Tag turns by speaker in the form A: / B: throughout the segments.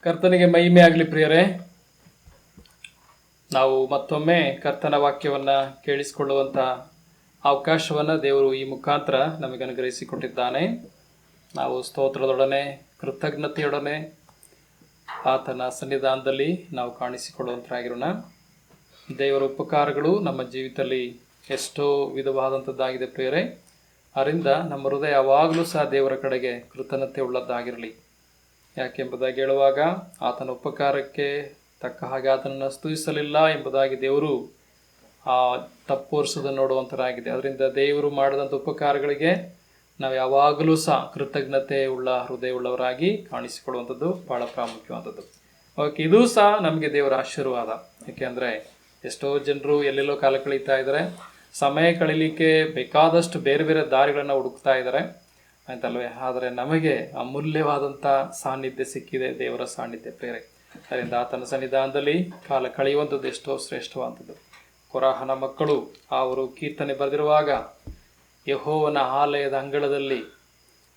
A: ಕರ್ತನಿಗೆ ಮಹಿಮೆ ಆಗಲಿ ಪ್ರಿಯರೇ. ನಾವು ಮತ್ತೊಮ್ಮೆ ಕರ್ತನ ವಾಕ್ಯವನ್ನು ಕೇಳಿಸಿಕೊಳ್ಳುವಂಥ ಅವಕಾಶವನ್ನು ದೇವರು ಈ ಮುಖಾಂತರ ನಮಗೆ ಅನುಗ್ರಹಿಸಿಕೊಟ್ಟಿದ್ದಾನೆ. ನಾವು ಸ್ತೋತ್ರದೊಡನೆ ಕೃತಜ್ಞತೆಯೊಡನೆ ಆತನ ಸನ್ನಿಧಾನದಲ್ಲಿ ನಾವು ಕಾಣಿಸಿಕೊಳ್ಳುವಂತರಾಗಿರೋಣ. ದೇವರ ಉಪಕಾರಗಳು ನಮ್ಮ ಜೀವಿತದಲ್ಲಿ ಎಷ್ಟೋ ವಿಧವಾದಂಥದ್ದಾಗಿದೆ ಪ್ರಿಯರೇ. ಅದರಿಂದ ನಮ್ಮ ಹೃದಯ ಯಾವಾಗಲೂ ಸಹ ದೇವರ ಕಡೆಗೆ ಕೃತಜ್ಞತೆ ಉಳ್ಳದ್ದಾಗಿರಲಿ. ಯಾಕೆಂಬುದಾಗಿ ಹೇಳುವಾಗ ಆತನ ಉಪಕಾರಕ್ಕೆ ತಕ್ಕ ಹಾಗೆ ಆತನನ್ನು ಸ್ತುತಿಸಲಿಲ್ಲ ಎಂಬುದಾಗಿ ದೇವರು ತಪ್ಪೋರಿಸೋದನ್ನು ನೋಡುವಂಥರಾಗಿದೆ. ಅದರಿಂದ ದೇವರು ಮಾಡಿದಂಥ ಉಪಕಾರಗಳಿಗೆ ನಾವು ಯಾವಾಗಲೂ ಸಹ ಕೃತಜ್ಞತೆ ಉಳ್ಳ ಹೃದಯ ಉಳ್ಳವರಾಗಿ ಕಾಣಿಸಿಕೊಳ್ಳುವಂಥದ್ದು ಭಾಳ ಪ್ರಾಮುಖ್ಯವಾದದ್ದು. ಓಕೆ, ಇದೂ ಸಹ ನಮಗೆ ದೇವರ ಆಶೀರ್ವಾದ. ಏಕೆಂದರೆ ಎಷ್ಟೋ ಜನರು ಎಲ್ಲೆಲ್ಲೋ ಕಾಲ ಕಳೀತಾ ಇದ್ದಾರೆ, ಸಮಯ ಕಳೀಲಿಕ್ಕೆ ಬೇಕಾದಷ್ಟು ಬೇರೆ ಬೇರೆ ದಾರಿಗಳನ್ನು ಹುಡುಕ್ತಾ ಇದ್ದಾರೆ ಅಂತಲ್ವೇ. ಆದರೆ ನಮಗೆ ಅಮೂಲ್ಯವಾದಂಥ ಸಾನ್ನಿಧ್ಯ ಸಿಕ್ಕಿದೆ, ದೇವರ ಸಾನ್ನಿಧ್ಯ ಬೇರೆ. ಅದರಿಂದ ಆತನ ಸನ್ನಿಧಾನದಲ್ಲಿ ಕಾಲ ಕಳೆಯುವಂಥದ್ದು ಎಷ್ಟೋ ಶ್ರೇಷ್ಠವಾದಂಥದ್ದು. ಕೊರಾಹನ ಮಕ್ಕಳು ಅವರು ಕೀರ್ತನೆ ಬರೆದಿರುವಾಗ ಯೆಹೋವನ ಆಲಯದ ಅಂಗಳದಲ್ಲಿ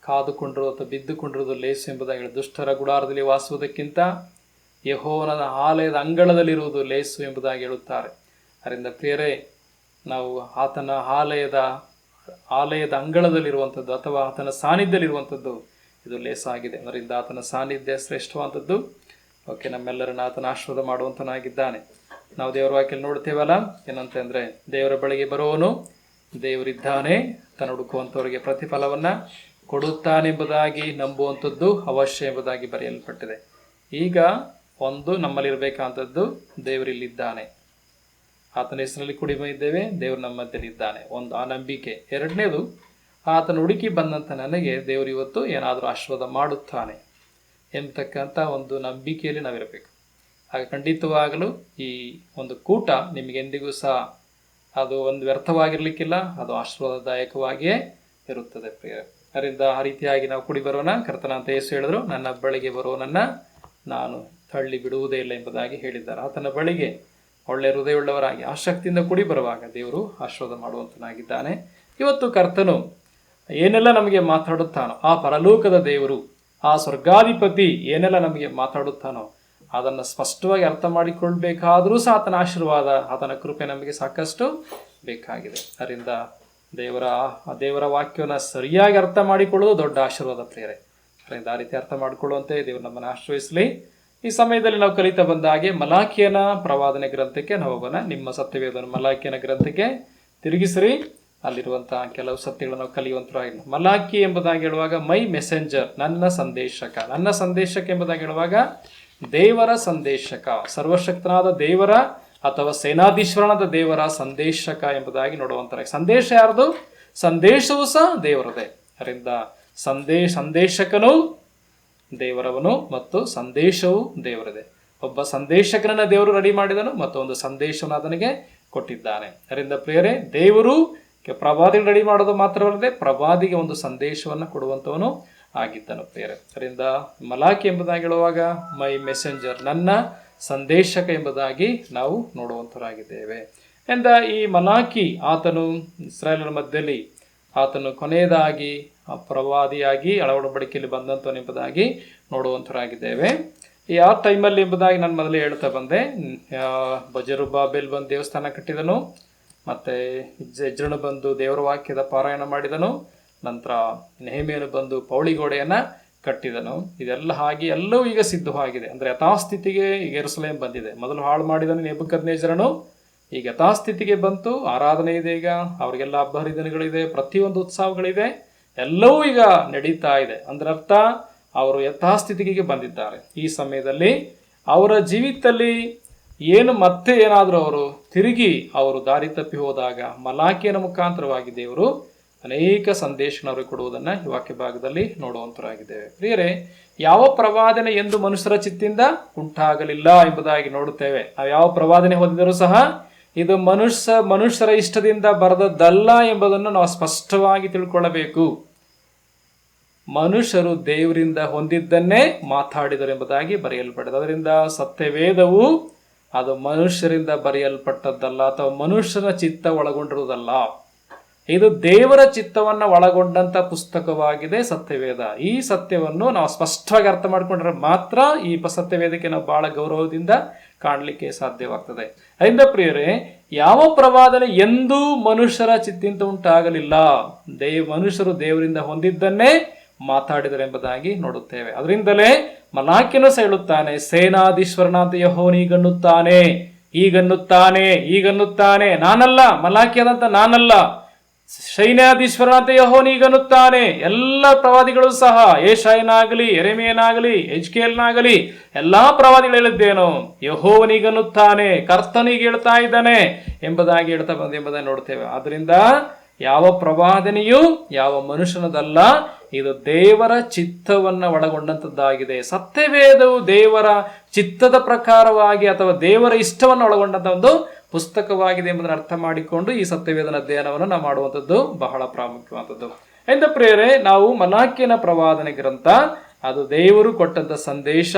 A: ಕಾದುಕೊಂಡಿರೋ ಅಥವಾ ಬಿದ್ದುಕೊಂಡಿರೋದು ಲೇಸು ಎಂಬುದಾಗಿ, ದುಷ್ಟರ ಗುಡಾರದಲ್ಲಿ ವಾಸುವುದಕ್ಕಿಂತ ಯೆಹೋವನ ಆಲಯದ ಅಂಗಳದಲ್ಲಿರುವುದು ಲೇಸು ಎಂಬುದಾಗಿ ಹೇಳುತ್ತಾರೆ. ಅದರಿಂದ ಪ್ರಿಯರೇ, ನಾವು ಆತನ ಆಲಯದ ಅಂಗಳದಲ್ಲಿರುವಂಥದ್ದು ಅಥವಾ ಆತನ ಸಾನ್ನಿಧ್ಯದಲ್ಲಿರುವಂಥದ್ದು ಇದು ಲೇಸಾಗಿದೆ. ಅದರಿಂದ ಆತನ ಸಾನ್ನಿಧ್ಯ ಶ್ರೇಷ್ಠವಾದದ್ದು. ಓಕೆ, ನಮ್ಮೆಲ್ಲರನ್ನ ಆತನ ಆಶೀರ್ವಾದ ಮಾಡುವಂತನಾಗಿದ್ದಾನೆ. ನಾವು ದೇವರ ವಾಕ್ಯದಲ್ಲಿ ನೋಡ್ತೇವಲ್ಲ, ಏನಂತಂದರೆ ದೇವರ ಬಳಿಗೆ ಬರುವವನು ದೇವರಿದ್ದಾನೆ, ತನ್ನ ಹುಡುಕುವಂಥವರಿಗೆ ಪ್ರತಿಫಲವನ್ನು ಕೊಡುತ್ತಾನೆಂಬುದಾಗಿ ನಂಬುವಂಥದ್ದು ಅವಶ್ಯ ಎಂಬುದಾಗಿ ಬರೆಯಲ್ಪಟ್ಟಿದೆ. ಈಗ ಒಂದು ನಮ್ಮಲ್ಲಿರಬೇಕಾದಂಥದ್ದು, ದೇವರಿಲ್ಲಿದ್ದಾನೆ, ಆತನ ಹೆಸರಲ್ಲಿ ಕುಡಿ ಬಂದಿದ್ದೇವೆ, ದೇವರು ನಮ್ಮ ಮಧ್ಯದಲ್ಲಿದ್ದಾನೆ, ಒಂದು ಆ ನಂಬಿಕೆ. ಎರಡನೇದು, ಆತನ ಹುಡುಕಿ ಬಂದಂಥ ನನಗೆ ದೇವರು ಇವತ್ತು ಏನಾದರೂ ಆಶೀರ್ವಾದ ಮಾಡುತ್ತಾನೆ ಎಂಬತಕ್ಕಂಥ ಒಂದು ನಂಬಿಕೆಯಲ್ಲಿ ನಾವಿರಬೇಕು. ಹಾಗೆ ಖಂಡಿತವಾಗಲೂ ಈ ಒಂದು ಕೂಟ ನಿಮಗೆಂದಿಗೂ ಸಹ ಅದು ಒಂದು ವ್ಯರ್ಥವಾಗಿರಲಿಕ್ಕಿಲ್ಲ, ಅದು ಆಶೀರ್ವಾದದಾಯಕವಾಗಿಯೇ ಇರುತ್ತದೆ ಪ್ರಿಯ. ಅದರಿಂದ ಆ ರೀತಿಯಾಗಿ ನಾವು ಕುಡಿ ಬರೋಣ. ಕರ್ತನಂತ ಯೇಸು ಹೇಳಿದ್ರು, ನನ್ನ ಬಳಿಗೆ ಬರೋನನ್ನು ನಾನು ತಳ್ಳಿ ಬಿಡುವುದೇ ಇಲ್ಲ ಎಂಬುದಾಗಿ ಹೇಳಿದ್ದಾರೆ. ಆತನ ಬಳಿಗೆ ಒಳ್ಳೆಯ ಹೃದಯವುಳ್ಳವರಾಗಿ ಆಸಕ್ತಿಯಿಂದ ಕುಡಿ ಬರುವಾಗ ದೇವರು ಆಶೀರ್ವಾದ ಮಾಡುವಂತನಾಗಿದ್ದಾನೆ. ಇವತ್ತು ಕರ್ತನು ಏನೆಲ್ಲ ನಮಗೆ ಮಾತಾಡುತ್ತಾನೋ, ಆ ಪರಲೋಕದ ದೇವರು, ಆ ಸ್ವರ್ಗಾಧಿಪತಿ ಏನೆಲ್ಲ ನಮಗೆ ಮಾತಾಡುತ್ತಾನೋ ಅದನ್ನು ಸ್ಪಷ್ಟವಾಗಿ ಅರ್ಥ ಮಾಡಿಕೊಳ್ಬೇಕಾದರೂ ಸಹ ಆತನ ಆಶೀರ್ವಾದ, ಆತನ ಕೃಪೆ ನಮಗೆ ಸಾಕಷ್ಟು ಬೇಕಾಗಿದೆ. ಅದರಿಂದ ದೇವರ ವಾಕ್ಯವನ್ನು ಸರಿಯಾಗಿ ಅರ್ಥ ಮಾಡಿಕೊಳ್ಳೋದು ದೊಡ್ಡ ಆಶೀರ್ವಾದ ಪ್ರಿಯರೇ. ಅದರಿಂದ ಆ ರೀತಿ ಅರ್ಥ ಮಾಡಿಕೊಳ್ಳುವಂತೆ ದೇವರು ನಮ್ಮನ್ನು ಆಶ್ರಯಿಸಲಿ. ಈ ಸಮಯದಲ್ಲಿ ನಾವು ಕಲಿತಾ ಬಂದ ಹಾಗೆ ಮಲಾಕಿಯನ ಪ್ರವಾದನೆ ಗ್ರಂಥಕ್ಕೆ ನಾವು ಹೋಗೋಣ. ನಿಮ್ಮ ಸತ್ಯವೇದನ ಮಲಾಕಿಯನ ಗ್ರಂಥಕ್ಕೆ ತಿರುಗಿಸಿರಿ. ಅಲ್ಲಿರುವಂತಹ ಕೆಲವು ಸತ್ಯಗಳನ್ನು ನಾವು ಕಲಿಯುವಂತರಾಗಿ. ಮಲಾಕಿ ಎಂಬುದಾಗಿ ಹೇಳುವಾಗ ಮೈ ಮೆಸೆಂಜರ್, ನನ್ನ ಸಂದೇಶಕ. ನನ್ನ ಸಂದೇಶಕ ಎಂಬುದಾಗಿ ಹೇಳುವಾಗ ದೇವರ ಸಂದೇಶಕ, ಸರ್ವಶಕ್ತನಾದ ದೇವರ ಅಥವಾ ಸೇನಾಧೀಶ್ವರನಾದ ದೇವರ ಸಂದೇಶಕ ಎಂಬುದಾಗಿ ನೋಡುವಂತರಾಗಿ. ಸಂದೇಶ ಯಾರ್ದು? ಸಂದೇಶವೂ ಸಹ ದೇವರದೇ. ಅದರಿಂದ ಸಂದೇಶಕನು ದೇವರವನು ಮತ್ತು ಸಂದೇಶವು ದೇವರದೇ. ಒಬ್ಬ ಸಂದೇಶಕನನ್ನ ದೇವರು ರೆಡಿ ಮಾಡಿದನು ಮತ್ತು ಒಂದು ಸಂದೇಶವನ್ನು ಅದನಿಗೆ ಕೊಟ್ಟಿದ್ದಾನೆ. ಅದರಿಂದ ಪ್ರಿಯರೇ, ದೇವರು ಪ್ರವಾದಿಗೆ ರೆಡಿ ಮಾಡೋದು ಮಾತ್ರವಲ್ಲದೆ ಪ್ರವಾದಿಗೆ ಒಂದು ಸಂದೇಶವನ್ನು ಕೊಡುವಂಥವನು ಆಗಿದ್ದನು ಪ್ರಿಯರೇ. ಅದರಿಂದ ಮಲಾಕಿ ಎಂಬುದಾಗಿ ಹೇಳುವಾಗ ಮೈ ಮೆಸೆಂಜರ್, ನನ್ನ ಸಂದೇಶಕ ಎಂಬುದಾಗಿ ನಾವು ನೋಡುವಂಥವರಾಗಿದ್ದೇವೆ. ಎಂದ ಈ ಮಲಾಕಿ ಆತನು ಇಸ್ರಾಯೇಲರ ಮಧ್ಯದಲ್ಲಿ ಆತನು ಕೊನೆಯದಾಗಿ ಪ್ರವಾದಿಯಾಗಿ ಒಡಂಬಡಿಕೆಯಲ್ಲಿ ಬಂದಂಥವನೆಂಬುದಾಗಿ ನೋಡುವಂಥವರಾಗಿದ್ದೇವೆ. ಆ ಟೈಮಲ್ಲಿ ಎಂಬುದಾಗಿ ನಾನು ಮೊದಲೇ ಹೇಳ್ತಾ ಬಂದೆ. ಜೆರುಬ್ಬಾಬೆಲ್ ಬಂದು ದೇವಸ್ಥಾನ ಕಟ್ಟಿದನು, ಮತ್ತು ಎಜ್ರನು ಬಂದು ದೇವರ ವಾಕ್ಯದ ಪಾರಾಯಣ ಮಾಡಿದನು, ನಂತರ ನೆಹೆಮೀಯನು ಬಂದು ಪೌಳಿಗೋಡೆಯನ್ನು ಕಟ್ಟಿದನು. ಇದೆಲ್ಲ ಹಾಗೆ ಎಲ್ಲವೂ ಈಗ ಸಿದ್ಧವಾಗಿದೆ. ಅಂದರೆ ಯಥಾಸ್ಥಿತಿಗೆ ಈಗ ಯೆರೂಸಲೇಮ್ ಬಂದಿದೆ. ಮೊದಲು ಹಾಳು ಮಾಡಿದನು ನೆಬೂಕದ್ನೆಚ್ಚರನು, ಈಗ ಯಥಾಸ್ಥಿತಿಗೆ ಬಂತು. ಆರಾಧನೆ ಇದೆ, ಈಗ ಅವರಿಗೆಲ್ಲ ಹಬ್ಬ ಹರಿದಿನಗಳಿದೆ, ಪ್ರತಿಯೊಂದು ಉತ್ಸವಗಳಿದೆ, ಎಲ್ಲವೂ ಈಗ ನಡೀತಾ ಇದೆ. ಅಂದ್ರೆ ಅರ್ಥ ಅವರು ಯಥಾಸ್ಥಿತಿಗೆ ಬಂದಿದ್ದಾರೆ. ಈ ಸಮಯದಲ್ಲಿ ಅವರ ಜೀವಿತದಲ್ಲಿ ಮತ್ತೆ ಏನಾದರೂ ಅವರು ತಿರುಗಿ ಅವರು ದಾರಿ ತಪ್ಪಿ ಹೋದಾಗ ಮಲಾಕಿಯನ ಮುಖಾಂತರವಾಗಿ ದೇವರು ಅನೇಕ ಸಂದೇಶನ ಅವರಿಗೆ ಕೊಡುವುದನ್ನು ಈ ವಾಕ್ಯ ಭಾಗದಲ್ಲಿ ನೋಡುವಂತರಾಗಿದ್ದೇವೆ. ಪ್ರಿಯರೇ, ಯಾವ ಪ್ರವಾದನೆ ಎಂದು ಮನುಷ್ಯರ ಚಿತ್ತಿಂದ ಉಂಟಾಗಲಿಲ್ಲ ಎಂಬುದಾಗಿ ನೋಡುತ್ತೇವೆ. ನಾವು ಯಾವ ಪ್ರವಾದನೆ ಹೊಂದಿದರೂ ಸಹ ಇದು ಮನುಷ್ಯರ ಇಷ್ಟದಿಂದ ಬರೆದದ್ದಲ್ಲ ಎಂಬುದನ್ನು ನಾವು ಸ್ಪಷ್ಟವಾಗಿ ತಿಳ್ಕೊಳ್ಳಬೇಕು. ಮನುಷ್ಯರು ದೇವರಿಂದ ಹೊಂದಿದ್ದನ್ನೇ ಮಾತಾಡಿದರು ಎಂಬುದಾಗಿ ಬರೆಯಲ್ಪಟ್ಟಿದೆ. ಅದರಿಂದ ಸತ್ಯವೇದವು ಅದು ಮನುಷ್ಯರಿಂದ ಬರೆಯಲ್ಪಟ್ಟದ್ದಲ್ಲ ಅಥವಾ ಮನುಷ್ಯನ ಚಿತ್ತ ಒಳಗೊಂಡಿರುವುದಲ್ಲ. ಇದು ದೇವರ ಚಿತ್ತವನ್ನು ಒಳಗೊಂಡಂತ ಪುಸ್ತಕವಾಗಿದೆ ಸತ್ಯವೇದ. ಈ ಸತ್ಯವನ್ನು ನಾವು ಸ್ಪಷ್ಟವಾಗಿ ಅರ್ಥ ಮಾಡ್ಕೊಂಡ್ರೆ ಮಾತ್ರ ಈ ಸತ್ಯವೇದಕ್ಕೆ ನಾವು ಬಹಳ ಗೌರವದಿಂದ ಕಾಣಲಿಕ್ಕೆ ಸಾಧ್ಯವಾಗ್ತದೆ. ಅದರಿಂದ ಪ್ರಿಯರೇ, ಯಾವ ಪ್ರವಾದನೆ ಎಂದೂ ಮನುಷ್ಯರ ಚಿತ್ತಿಂದ ಉಂಟಾಗಲಿಲ್ಲ. ಮನುಷ್ಯರು ದೇವರಿಂದ ಹೊಂದಿದ್ದನ್ನೇ ಮಾತಾಡಿದರು ಎಂಬುದಾಗಿ ನೋಡುತ್ತೇವೆ. ಅದರಿಂದಲೇ ಮಲಾಕ್ಯನು ಹೇಳುತ್ತಾನೆ, ಸೇನಾಧೀಶ್ವರನಾದ ಯೆಹೋವನು ಈಗನ್ನುತ್ತಾನೆ. ನಾನಲ್ಲ, ಮಲಾಕ್ಯದಂತ ನಾನಲ್ಲ, ಸೈನ್ಯಾಧೀಶ್ವರನಾದ ಯೆಹೋವನು ಈಗನ್ನುತ್ತಾನೆ. ಎಲ್ಲ ಪ್ರವಾದಿಗಳು ಸಹ, ಯೆಶಾಯನಾಗಲಿ, ಯೆರೆಮೀಯನಾಗಲಿ, ಎಜ್ಕೇಲನಾಗಲಿ, ಎಲ್ಲಾ ಪ್ರವಾದಿಗಳು ಹೇಳಿದ್ದೇನು, ಯೆಹೋವನಿಗನ್ನುತ್ತಾನೆ, ಕರ್ತನಿಗೆ ಹೇಳ್ತಾ ಇದ್ದಾನೆ ಎಂಬುದಾಗಿ ಹೇಳ್ತಾ ಎಂಬುದಾಗಿ ನೋಡ್ತೇವೆ. ಆದ್ರಿಂದ ಯಾವ ಪ್ರವಾದನೆಯೂ ಯಾವ ಮನುಷ್ಯನದಲ್ಲ, ಇದು ದೇವರ ಚಿತ್ತವನ್ನು ಒಳಗೊಂಡಂತದ್ದಾಗಿದೆ. ಸತ್ಯವೇದವು ದೇವರ ಚಿತ್ತದ ಪ್ರಕಾರವಾಗಿ ಅಥವಾ ದೇವರ ಇಷ್ಟವನ್ನು ಒಳಗೊಂಡಂತ ಒಂದು ಪುಸ್ತಕವಾಗಿದೆ ಎಂಬುದನ್ನು ಅರ್ಥ ಮಾಡಿಕೊಂಡು ಈ ಸತ್ಯವೇದನ ಅಧ್ಯಯನವನ್ನು ನಾವು ಮಾಡುವಂಥದ್ದು ಬಹಳ ಪ್ರಾಮುಖ್ಯವಾದದ್ದು. ಎಂದ ಪ್ರಿಯರೇ, ನಾವು ಮಲಾಕ್ಯನ ಪ್ರವಾದನೆ ಗ್ರಂಥ, ಅದು ದೇವರು ಕೊಟ್ಟಂತ ಸಂದೇಶ,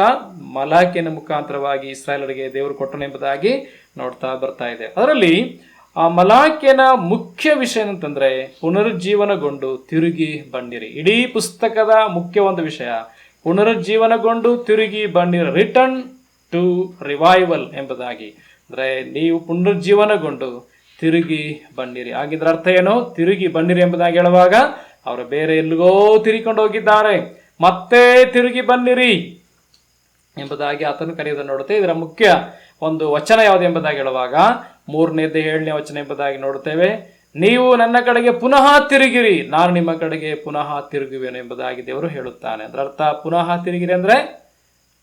A: ಮಲಾಕ್ಯನ ಮುಖಾಂತರವಾಗಿ ಇಸ್ರಾಯೇಲರಿಗೆ ದೇವರು ಕೊಟ್ಟನು ಎಂಬುದಾಗಿ ನೋಡ್ತಾ ಬರ್ತಾ ಇದೆ. ಅದರಲ್ಲಿ ಆ ಮಲಾಕ್ಯನ ಮುಖ್ಯ ವಿಷಯ ಏನಂತಂದ್ರೆ, ಪುನರುಜ್ಜೀವನಗೊಂಡು ತಿರುಗಿ ಬನ್ನಿರಿ. ಇಡೀ ಪುಸ್ತಕದ ಮುಖ್ಯ ಒಂದು ವಿಷಯ, ಪುನರುಜ್ಜೀವನಗೊಂಡು ತಿರುಗಿ ಬನ್ನಿರಿ, ರಿಟರ್ನ್ ಟು ರಿವೈವಲ್ ಎಂಬುದಾಗಿ. ಅಂದ್ರೆ ನೀವು ಪುನರುಜ್ಜೀವನಗೊಂಡು ತಿರುಗಿ ಬನ್ನಿರಿ. ಹಾಗಿದ್ರ ಅರ್ಥ ಏನು? ತಿರುಗಿ ಬನ್ನಿರಿ ಎಂಬುದಾಗಿ ಹೇಳುವಾಗ ಅವರು ಬೇರೆ ಎಲ್ಲಿಗೋ ತಿರುಗಿಕೊಂಡು ಹೋಗಿದ್ದಾರೆ, ಮತ್ತೆ ತಿರುಗಿ ಬನ್ನಿರಿ ಎಂಬುದಾಗಿ ಆತನು ಕರೆಯುವುದನ್ನು ನೋಡುತ್ತೇವೆ. ಇದರ ಮುಖ್ಯ ಒಂದು ವಚನ ಯಾವುದು ಎಂಬುದಾಗಿ ಹೇಳುವಾಗ 3ನೇದು 7ನೇ ವಚನ ಎಂಬುದಾಗಿ ನೋಡುತ್ತೇವೆ. ನೀವು ನನ್ನ ಕಡೆಗೆ ಪುನಃ ತಿರುಗಿರಿ, ನಾನು ನಿಮ್ಮ ಕಡೆಗೆ ಪುನಃ ತಿರುಗುವೆನು ಎಂಬುದಾಗಿ ದೇವರು ಹೇಳುತ್ತಾನೆ. ಅದರ ಅರ್ಥ ಪುನಃ ತಿರುಗಿರಿ ಅಂದ್ರೆ,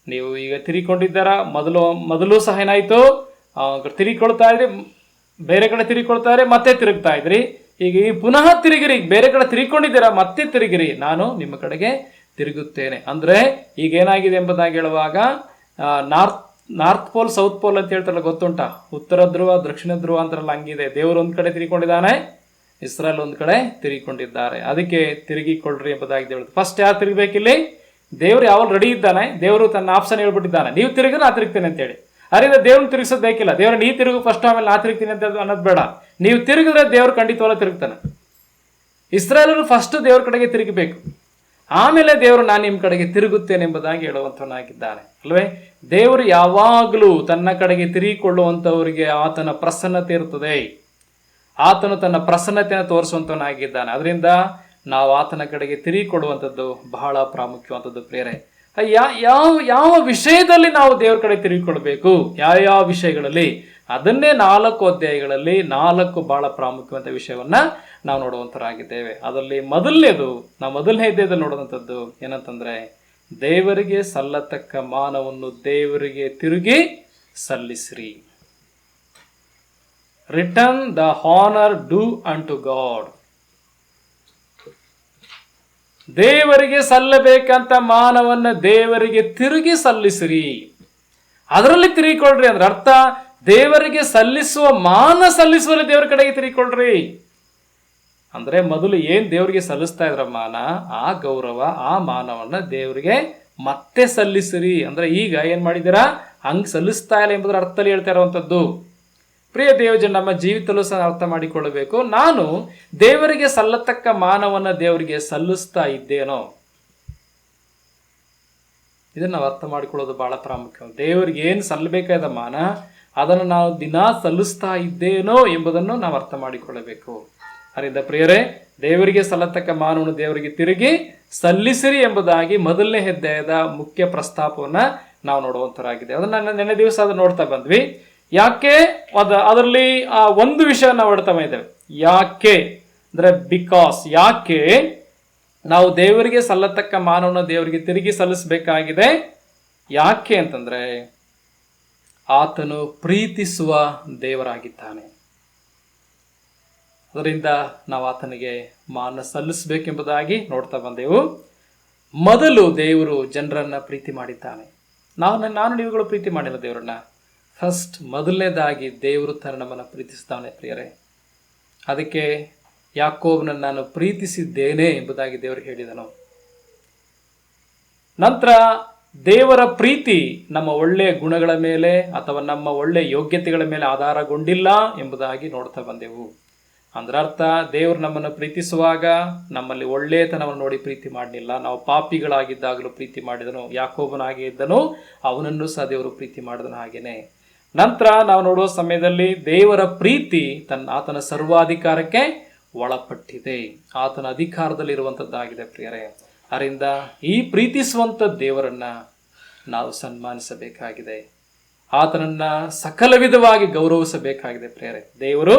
A: ನೀವು ಈಗ ತಿರುಗಿಕೊಂಡಿದ್ದಾರ, ಮೊದಲು ಸಹ ಏನಾಯ್ತು, ತಿರುಗಿಕೊಳ್ತಾ ಇದ್ರಿ, ಬೇರೆ ಕಡೆ ತಿರುಗಿಕೊಳ್ತಾ ಇದ್ರಿ, ಮತ್ತೆ ತಿರುಗ್ತಾ ಇದ್ರಿ. ಈಗ ಈ ಪುನಃ ತಿರುಗಿರಿ, ಬೇರೆ ಕಡೆ ತಿರುಗಿಕೊಂಡಿದ್ದೀರಾ, ಮತ್ತೆ ತಿರುಗಿರಿ, ನಾನು ನಿಮ್ಮ ಕಡೆಗೆ ತಿರುಗುತ್ತೇನೆ. ಅಂದ್ರೆ ಈಗ ಏನಾಗಿದೆ ಎಂಬುದಾಗಿ ಹೇಳುವಾಗ, ನಾರ್ತ್ ಪೋಲ್ ಸೌತ್ ಪೋಲ್ ಅಂತ ಹೇಳ್ತಾರಲ್ಲ, ಗೊತ್ತುಂಟಾ? ಉತ್ತರ ಧ್ರುವ ದಕ್ಷಿಣ ಧ್ರುವ ಅಂತಾರಲ್ಲ, ಹಂಗಿದೆ. ದೇವರು ಒಂದ್ ಕಡೆ ತಿರುಗಿಕೊಂಡಿದ್ದಾನೆ, ಇಸ್ರಾಯೇಲ್ ಒಂದ್ ಕಡೆ ತಿರುಗಿಕೊಂಡಿದ್ದಾರೆ. ಅದಕ್ಕೆ ತಿರುಗಿಕೊಳ್ಳ್ರಿ ಎಂಬುದಾಗಿ ಹೇಳುತ್ತೆ. ಫಸ್ಟ್ ಯಾರು ತಿರುಗಬೇಕಿಲ್ಲಿ? ದೇವರು ಯಾವಾಗ ರೆಡಿ ಇದ್ದಾನೆ, ದೇವರು ತನ್ನ ಆಪ್ಷನ್ ಹೇಳ್ಬಿಟ್ಟಿದ್ದಾನೆ, ನೀವು ತಿರುಗಿ ನಾ ತಿರುಗ್ತೇನೆ ಅಂತೇಳಿ. ಅರಿಂದ ದೇವ್ರನ್ನ ತಿರುಗಿಸೋದು ಬೇಕಿಲ್ಲ. ದೇವ್ರ ನೀ ತಿರುಗು ಫಸ್ಟ್, ಆಮೇಲೆ ನಾ ತಿರುಗ್ತೀನಿ ಅಂತ ಅನ್ನೋದು ಬೇಡ. ನೀವು ತಿರುಗಿದ್ರೆ ದೇವ್ರು ಖಂಡಿತವಲ್ಲ ತಿರುಗ್ತಾನೆ. ಇಸ್ರಾಯೇಲರು ಫಸ್ಟ್ ದೇವ್ರ ಕಡೆಗೆ ತಿರುಗಬೇಕು, ಆಮೇಲೆ ದೇವರು ನಾನು ನಿಮ್ಮ ಕಡೆಗೆ ತಿರುಗುತ್ತೇನೆ ಎಂಬುದಾಗಿ ಹೇಳುವಂತವನಾಗಿದ್ದಾನೆ ಅಲ್ವೇ. ದೇವರು ಯಾವಾಗಲೂ ತನ್ನ ಕಡೆಗೆ ತಿರುಗಿಕೊಳ್ಳುವಂಥವರಿಗೆ ಆತನ ಪ್ರಸನ್ನತೆ ಇರ್ತದೆ. ಆತನು ತನ್ನ ಪ್ರಸನ್ನತೆಯನ್ನು ತೋರಿಸುವಂತವನಾಗಿದ್ದಾನೆ. ಅದರಿಂದ ನಾವು ಆತನ ಕಡೆಗೆ ತಿರುಗಿಕೊಳ್ಳುವಂಥದ್ದು ಬಹಳ ಪ್ರಾಮುಖ್ಯವಾದದ್ದು ಪ್ರಿಯರೇ. ಯಾವ ವಿಷಯದಲ್ಲಿ ನಾವು ದೇವರ ಕಡೆ ತಿರುಗಿಕೊಳ್ಬೇಕು, ಯಾವ ವಿಷಯಗಳಲ್ಲಿ, ಅದನ್ನೇ 4 ಅಧ್ಯಾಯಗಳಲ್ಲಿ 4 ಬಹಳ ಪ್ರಾಮುಖ್ಯವಾದ ವಿಷಯವನ್ನ ನಾವು ನೋಡುವಂತರಾಗಿದ್ದೇವೆ. ಅದರಲ್ಲಿ ಮೊದಲನೇ ಅಧ್ಯಾಯದಲ್ಲಿ ನೋಡುವಂಥದ್ದು ಏನಂತಂದ್ರೆ, ದೇವರಿಗೆ ಸಲ್ಲತಕ್ಕ ಮಾನವನ್ನು ದೇವರಿಗೆ ತಿರುಗಿ ಸಲ್ಲಿಸಿರಿ. ರಿಟರ್ನ್ ದ ಹಾನರ್ ಡ್ಯೂ ಅಂಟು ಗಾಡ್. ದೇವರಿಗೆ ಸಲ್ಲಬೇಕಂತ ಮಾನವನ್ನ ದೇವರಿಗೆ ತಿರುಗಿ ಸಲ್ಲಿಸಿರಿ. ಅದರಲ್ಲಿ ತಿರುಗಿಕೊಳ್ರಿ ಅಂದ್ರೆ ಅರ್ಥ, ದೇವರಿಗೆ ಸಲ್ಲಿಸುವ ಸಲ್ಲಿಸುವಲ್ಲಿ ದೇವರ ಕಡೆಗೆ ತಿರುಗಿಕೊಳ್ರಿ. ಅಂದ್ರೆ ಮೊದಲು ಏನ್ ದೇವರಿಗೆ ಸಲ್ಲಿಸ್ತಾ ಇದ್ರ ಮಾನ, ಆ ಗೌರವ, ಆ ಮಾನವನ್ನ ದೇವರಿಗೆ ಮತ್ತೆ ಸಲ್ಲಿಸಿರಿ. ಅಂದ್ರೆ ಈಗ ಏನ್ ಮಾಡಿದ್ದೀರಾ, ಹಂಗ್ ಸಲ್ಲಿಸ್ತಾ ಇಲ್ಲ ಎಂಬುದರ ಅರ್ಥದಲ್ಲಿ ಹೇಳ್ತಾ ಇರುವಂತದ್ದು. ಪ್ರಿಯ ದೇವಜನ, ನಮ್ಮ ಜೀವಿತಲ್ಲೂ ಸಹ ಅರ್ಥ ಮಾಡಿಕೊಳ್ಳಬೇಕು. ನಾನು ದೇವರಿಗೆ ಸಲ್ಲತಕ್ಕ ಮಾನವನ್ನ ದೇವರಿಗೆ ಸಲ್ಲಿಸ್ತಾ ಇದ್ದೇನೋ, ಇದನ್ನ ನಾವು ಅರ್ಥ ಮಾಡಿಕೊಳ್ಳೋದು ಬಹಳ ಪ್ರಾಮುಖ್ಯ. ದೇವರಿಗೆ ಏನು ಸಲ್ಲಬೇಕಾದ ಮಾನ, ಅದನ್ನು ನಾವು ದಿನಾ ಸಲ್ಲಿಸ್ತಾ ಇದ್ದೇನೋ ಎಂಬುದನ್ನು ನಾವು ಅರ್ಥ ಮಾಡಿಕೊಳ್ಳಬೇಕು. ಅದರಿಂದ ಪ್ರಿಯರೇ, ದೇವರಿಗೆ ಸಲ್ಲತಕ್ಕ ಮಾನವನ್ನು ದೇವರಿಗೆ ತಿರುಗಿ ಸಲ್ಲಿಸಿರಿ ಎಂಬುದಾಗಿ 1ನೇ ಅಧ್ಯಾಯದ ಮುಖ್ಯ ಪ್ರಸ್ತಾಪವನ್ನ ನಾವು ನೋಡುವಂತರಾಗಿದೆ. ಅದನ್ನ ನೆನ್ನೆ ದಿವಸ ಅದು ನೋಡ್ತಾ ಬಂದ್ವಿ. ಯಾಕೆ ಅದರಲ್ಲಿ ಒಂದು ವಿಷಯ ನಾವು ನೋಡ್ತಾ ಇದ್ದೇವೆ. ಯಾಕೆ ಅಂದ್ರೆ ಬಿಕಾಸ್, ಯಾಕೆ ನಾವು ದೇವರಿಗೆ ಸಲ್ಲತಕ್ಕ ಮಾನವನ್ನ ದೇವರಿಗೆ ತಿರುಗಿ ಸಲ್ಲಿಸಬೇಕಾಗಿದೆ? ಯಾಕೆ ಅಂತಂದ್ರೆ, ಆತನು ಪ್ರೀತಿಸುವ ದೇವರಾಗಿದ್ದಾನೆ. ಅದರಿಂದ ನಾವು ಆತನಿಗೆ ಮಾನ ಸಲ್ಲಿಸಬೇಕೆಂಬುದಾಗಿ ನೋಡ್ತಾ ಬಂದೆವು. ಮೊದಲು ದೇವರು ಜನರನ್ನ ಪ್ರೀತಿ ಮಾಡಿದ್ದಾನೆ. ನಾನು ನೀವುಗಳು ಪ್ರೀತಿ ಮಾಡಿಲ್ಲ ದೇವರನ್ನ. ಫಸ್ಟ್ ಮೊದಲನೇದಾಗಿ ದೇವರು ನಮ್ಮನ್ನು ಪ್ರೀತಿಸ್ತಾನೆ ಪ್ರಿಯರೇ. ಅದಕ್ಕೆ ಯಾಕೋಬನನ್ನು ನಾನು ಪ್ರೀತಿಸಿದ್ದೇನೆ ಎಂಬುದಾಗಿ ದೇವರು ಹೇಳಿದನು. ನಂತರ ದೇವರ ಪ್ರೀತಿ ನಮ್ಮ ಒಳ್ಳೆಯ ಗುಣಗಳ ಮೇಲೆ ಅಥವಾ ನಮ್ಮ ಒಳ್ಳೆಯ ಯೋಗ್ಯತೆಗಳ ಮೇಲೆ ಆಧಾರಗೊಂಡಿಲ್ಲ ಎಂಬುದಾಗಿ ನೋಡ್ತಾ ಬಂದೆವು. ಅಂದ್ರೆ ಅರ್ಥ, ದೇವರು ನಮ್ಮನ್ನು ಪ್ರೀತಿಸುವಾಗ ನಮ್ಮಲ್ಲಿ ಒಳ್ಳೆಯತನವನ್ನು ನೋಡಿ ಪ್ರೀತಿ ಮಾಡಲಿಲ್ಲ. ನಾವು ಪಾಪಿಗಳಾಗಿದ್ದಾಗಲೂ ಪ್ರೀತಿ ಮಾಡಿದನು. ಯಾಕೋಬನಾಗಿ ಇದ್ದನು, ಅವನನ್ನು ಸಹ ದೇವರು ಪ್ರೀತಿ ಮಾಡಿದನು. ಹಾಗೇನೆ ನಂತರ ನಾವು ನೋಡುವ ಸಮಯದಲ್ಲಿ ದೇವರ ಪ್ರೀತಿ ಆತನ ಸರ್ವಾಧಿಕಾರಕ್ಕೆ ಒಳಪಟ್ಟಿದೆ. ಆತನ ಅಧಿಕಾರದಲ್ಲಿರುವಂಥದ್ದಾಗಿದೆ ಪ್ರಿಯರೇ. ಅದರಿಂದ ಈ ಪ್ರೀತಿಸುವಂಥ ದೇವರನ್ನ ನಾವು ಸನ್ಮಾನಿಸಬೇಕಾಗಿದೆ. ಆತನನ್ನ ಸಕಲ ವಿಧವಾಗಿ ಗೌರವಿಸಬೇಕಾಗಿದೆ ಪ್ರಿಯರೇ. ದೇವರು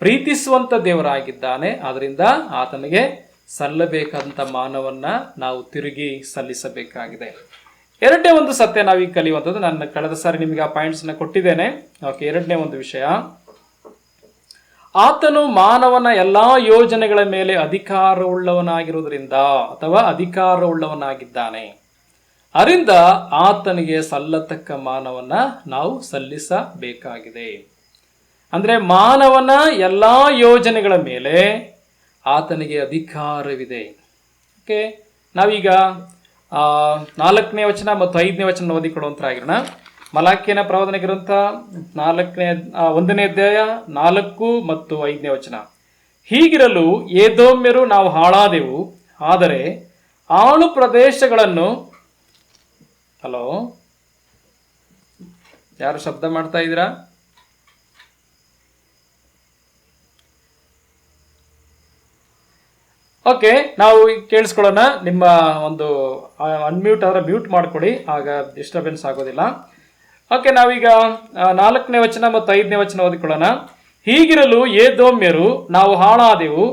A: ಪ್ರೀತಿಸುವಂಥ ದೇವರಾಗಿದ್ದಾನೆ. ಆದ್ದರಿಂದ ಆತನಿಗೆ ಸಲ್ಲಬೇಕಾದಂಥ ಮಾನವನ್ನ ನಾವು ತಿರುಗಿ ಸಲ್ಲಿಸಬೇಕಾಗಿದೆ. ಎರಡನೇ ಒಂದು ಸತ್ಯ ನಾವೀಗ ಕಲಿಯುವಂಥದ್ದು, ನಾನು ಕಳೆದ ಸಾರಿ ನಿಮಗೆ ಆ ಪಾಯಿಂಟ್ಸ್ನ ಕೊಟ್ಟಿದ್ದೇನೆ. ಓಕೆ, ಎರಡನೇ ಒಂದು ವಿಷಯ, ಆತನು ಮಾನವನ ಎಲ್ಲಾ ಯೋಜನೆಗಳ ಮೇಲೆ ಅಧಿಕಾರವುಳ್ಳವನಾಗಿರುವುದರಿಂದ ಅಥವಾ ಅಧಿಕಾರವುಳ್ಳವನಾಗಿದ್ದಾನೆ. ಅದರಿಂದ ಆತನಿಗೆ ಸಲ್ಲತಕ್ಕ ಮಾನವನ್ನ ನಾವು ಸಲ್ಲಿಸಬೇಕಾಗಿದೆ. ಅಂದ್ರೆ ಮಾನವನ ಎಲ್ಲಾ ಯೋಜನೆಗಳ ಮೇಲೆ ಆತನಿಗೆ ಅಧಿಕಾರವಿದೆ. ಓಕೆ, ನಾವೀಗ 4ನೇ ವಚನ ಮತ್ತು 5ನೇ ವಚನ ಓದಿಕೊಡುವಂತರಾಗಿರೋಣ. ಮಲಾಕಿಯನ ಪ್ರವಾದನೆ ಗ್ರಂಥ 1ನೇ ಅಧ್ಯಾಯ 4 ಮತ್ತು 5ನೇ ವಚನ. ಹೀಗಿರಲು ಏದೋಮ್ಯರು ನಾವು ಹಾಳಾದೆವು, ಆದರೆ ಆಳು ಪ್ರದೇಶಗಳನ್ನು, ಹಲೋ ಯಾರು ಶಬ್ದ ಮಾಡ್ತಾ ಇದ್ದೀರಾ? ಓಕೆ, ನಾವು ಕೇಳಿಸ್ಕೊಳ್ಳೋಣ. ನಿಮ್ಮ ಒಂದು ಅನ್ಮ್ಯೂಟ್ ಆದ್ರೆ ಮ್ಯೂಟ್ ಮಾಡ್ಕೊಡಿ, ಆಗ ಡಿಸ್ಟರ್ಬೆನ್ಸ್ ಆಗೋದಿಲ್ಲ. ಓಕೆ, ನಾವೀಗ 4ನೇ ವಚನ ಮತ್ತು 5ನೇ ವಚನ ಓದಿಕೊಳ್ಳೋಣ. ಹೀಗಿರಲು ಏದೋಮ್ಯರು ನಾವು ಹಾಳಾದೆವು,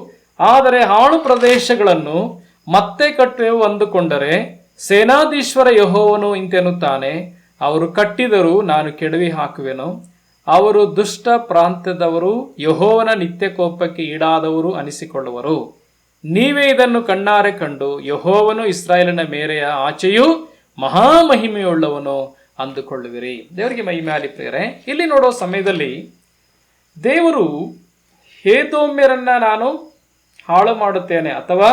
A: ಆದರೆ ಹಾಳು ಪ್ರದೇಶಗಳನ್ನು ಮತ್ತೆ ಕಟ್ಟುವೆವು ಅಂದುಕೊಂಡರೆ ಸೇನಾಧೀಶ್ವರ ಯೆಹೋವನು ಇಂತೆನ್ನುತ್ತಾನೆ, ಅವರು ಕಟ್ಟಿದರೂ ನಾನು ಕೆಡವಿ ಹಾಕುವೆನು. ಅವರು ದುಷ್ಟ ಪ್ರಾಂತ್ಯದವರು, ಯೆಹೋವನ ನಿತ್ಯ ಕೋಪಕ್ಕೆ ಈಡಾದವರು ಅನಿಸಿಕೊಳ್ಳುವರು. ನೀವೇ ಇದನ್ನು ಕಣ್ಣಾರೆ ಕಂಡು ಯೆಹೋವನು ಇಸ್ರಾಯೇಲಿನ ಮೇರೆಯ ಆಚೆಯೂ ಮಹಾಮಹಿಮೆಯುಳ್ಳವನು ಅಂದುಕೊಳ್ಳುವಿರಿ. ದೇವರಿಗೆ ಮಹಿಮೆ ಆಗಲಿ ಪ್ರಿಯರೇ. ಇಲ್ಲಿ ನೋಡೋ ಸಮಯದಲ್ಲಿ ದೇವರು ಏದೋಮ್ಯರನ್ನ ನಾನು ಹಾಳು ಮಾಡುತ್ತೇನೆ, ಅಥವಾ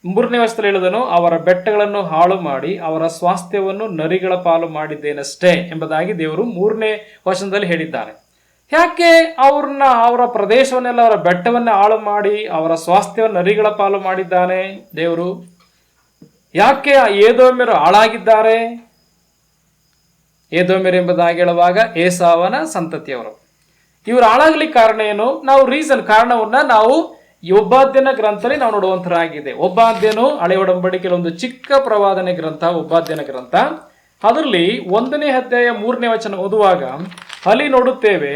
A: 3ನೇ ವರ್ಷದಲ್ಲಿ ಹೇಳಿದನು, ಅವರ ಬೆಟ್ಟಗಳನ್ನು ಹಾಳು ಮಾಡಿ ಅವರ ಸ್ವಾಸ್ಥ್ಯವನ್ನು ನರಿಗಳ ಪಾಲು ಮಾಡಿದ್ದೇನಷ್ಟೇ ಎಂಬುದಾಗಿ ದೇವರು 3ನೇ ವಚನದಲ್ಲಿ ಹೇಳಿದ್ದಾನೆ. ಯಾಕೆ ಅವರ ಪ್ರದೇಶವನ್ನೆಲ್ಲ, ಅವರ ಬೆಟ್ಟವನ್ನ ಹಾಳು ಮಾಡಿ ಅವರ ಸ್ವಾಸ್ಥ್ಯವನ್ನು ನರಿಗಳ ಪಾಲು ಮಾಡಿದ್ದಾನೆ ದೇವರು? ಯಾಕೆ ಏದೋಮ್ಯರು ಹಾಳಾಗಿದ್ದಾರೆ? ಏದೋಮ್ಯರು ಎಂಬುದಾಗಿ ಹೇಳುವಾಗ ಏಸಾವನ ಸಂತತಿಯವರು. ಇವರು ಹಾಳಾಗ್ಲಿಕ್ಕೆ ಕಾರಣ ಏನು? ನಾವು ಕಾರಣವನ್ನ ನಾವು ಒಬ್ಬಾದ್ಯನ ಗ್ರಂಥದಲ್ಲಿ ನಾವು ನೋಡುವಂತರಾಗಿದೆ. ಒಬ್ಬಾದ್ಯನು ಹಳೆ ಒಡಂಬಡಿಕೆಯಲ್ಲಿ ಒಂದು ಚಿಕ್ಕ ಪ್ರವಾದನೆ ಗ್ರಂಥ, ಒಬ್ಬಾದ್ಯನ ಗ್ರಂಥ. ಅದರಲ್ಲಿ 1ನೇ ಅಧ್ಯಾಯ 3ನೇ ವಚನ ಓದುವಾಗ ಅಲ್ಲಿ ನೋಡುತ್ತೇವೆ,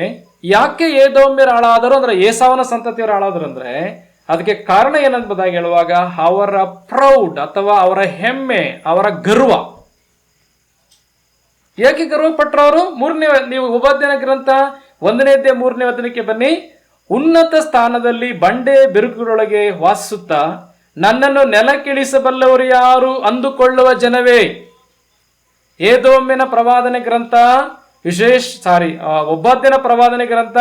A: ಯಾಕೆ ಏದೋಮ್ಯರು ಹಾಳಾದರು ಅಂದ್ರೆ, ಏಸಾವನ ಸಂತತಿಯವರು ಹಾಳಾದ್ರು ಅಂದ್ರೆ ಅದಕ್ಕೆ ಕಾರಣ ಏನೆಂಬುದಾಗಿ ಹೇಳುವಾಗ ಅವರ ಪ್ರೌಡ್ ಅಥವಾ ಅವರ ಹೆಮ್ಮೆ, ಅವರ ಗರ್ವ. ಯಾಕೆ ಗರ್ವ ಪಟ್ಟರವರು? ನೀವು ಉಪಾಧ್ಯಾಯ ಗ್ರಂಥ 1ನೇ ಅಧ್ಯಾಯ 3ನೇ ವಚನಕ್ಕೆ ಬನ್ನಿ. ಉನ್ನತ ಸ್ಥಾನದಲ್ಲಿ ಬಂಡೆ ಬಿರುಕುಗಳೊಳಗೆ ವಾಸಿಸುತ್ತಾ ನನ್ನನ್ನು ನೆಲಕ್ಕಿಳಿಸಬಲ್ಲವರು ಯಾರು ಅಂದುಕೊಳ್ಳುವ ಜನವೇ. ಏದೋಮ್ಯನ ಪ್ರವಾದನೆ ಗ್ರಂಥ ಒಬ್ಬಾದ್ಯನ ಪ್ರವಾದನೆ ಗ್ರಂಥ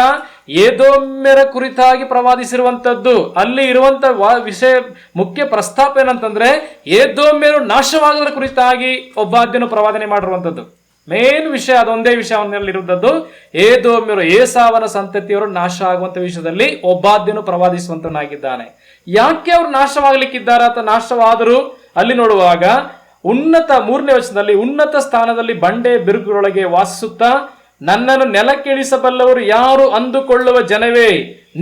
A: ಏದೋಮ್ಯರ ಕುರಿತಾಗಿ ಪ್ರವಾದಿಸಿರುವಂತದ್ದು. ಅಲ್ಲಿ ಇರುವಂತ ವಿಷಯ ಮುಖ್ಯ ಪ್ರಸ್ತಾಪ ಏನಂತಂದ್ರೆ ಏದೋಮ್ಯರು ನಾಶವಾಗುವುದರ ಕುರಿತಾಗಿ ಒಬ್ಬಾದ್ಯನು ಪ್ರವಾದನೆ ಮಾಡಿರುವಂತದ್ದು. ಮೇನ್ ವಿಷಯ ಅದೊಂದೇ ವಿಷಯದಲ್ಲಿರುವಂತದ್ದು. ಏದೋಮ್ಯರು, ಏಸಾವನ ಸಂತತಿಯವರು ನಾಶ ಆಗುವಂತ ವಿಷಯದಲ್ಲಿ ಒಬ್ಬಾದ್ಯನು ಪ್ರವಾದಿಸುವಂತನಾಗಿದ್ದಾನೆ. ಯಾಕೆ ಅವರು ನಾಶವಾಗಲಿಕ್ಕಿದ್ದಾರೆ ಅಥವಾ ನಾಶವಾದರು? ಅಲ್ಲಿ ನೋಡುವಾಗ 3ನೇ ವಚನದಲ್ಲಿ, ಉನ್ನತ ಸ್ಥಾನದಲ್ಲಿ ಬಂಡೆ ಬಿರುಕುಗಳೊಳಗೆ ವಾಸಿಸುತ್ತಾ ನನ್ನನ್ನು ನೆಲಕ್ಕಿಳಿಸಬಲ್ಲವರು ಯಾರು ಅಂದುಕೊಳ್ಳುವ ಜನವೇ,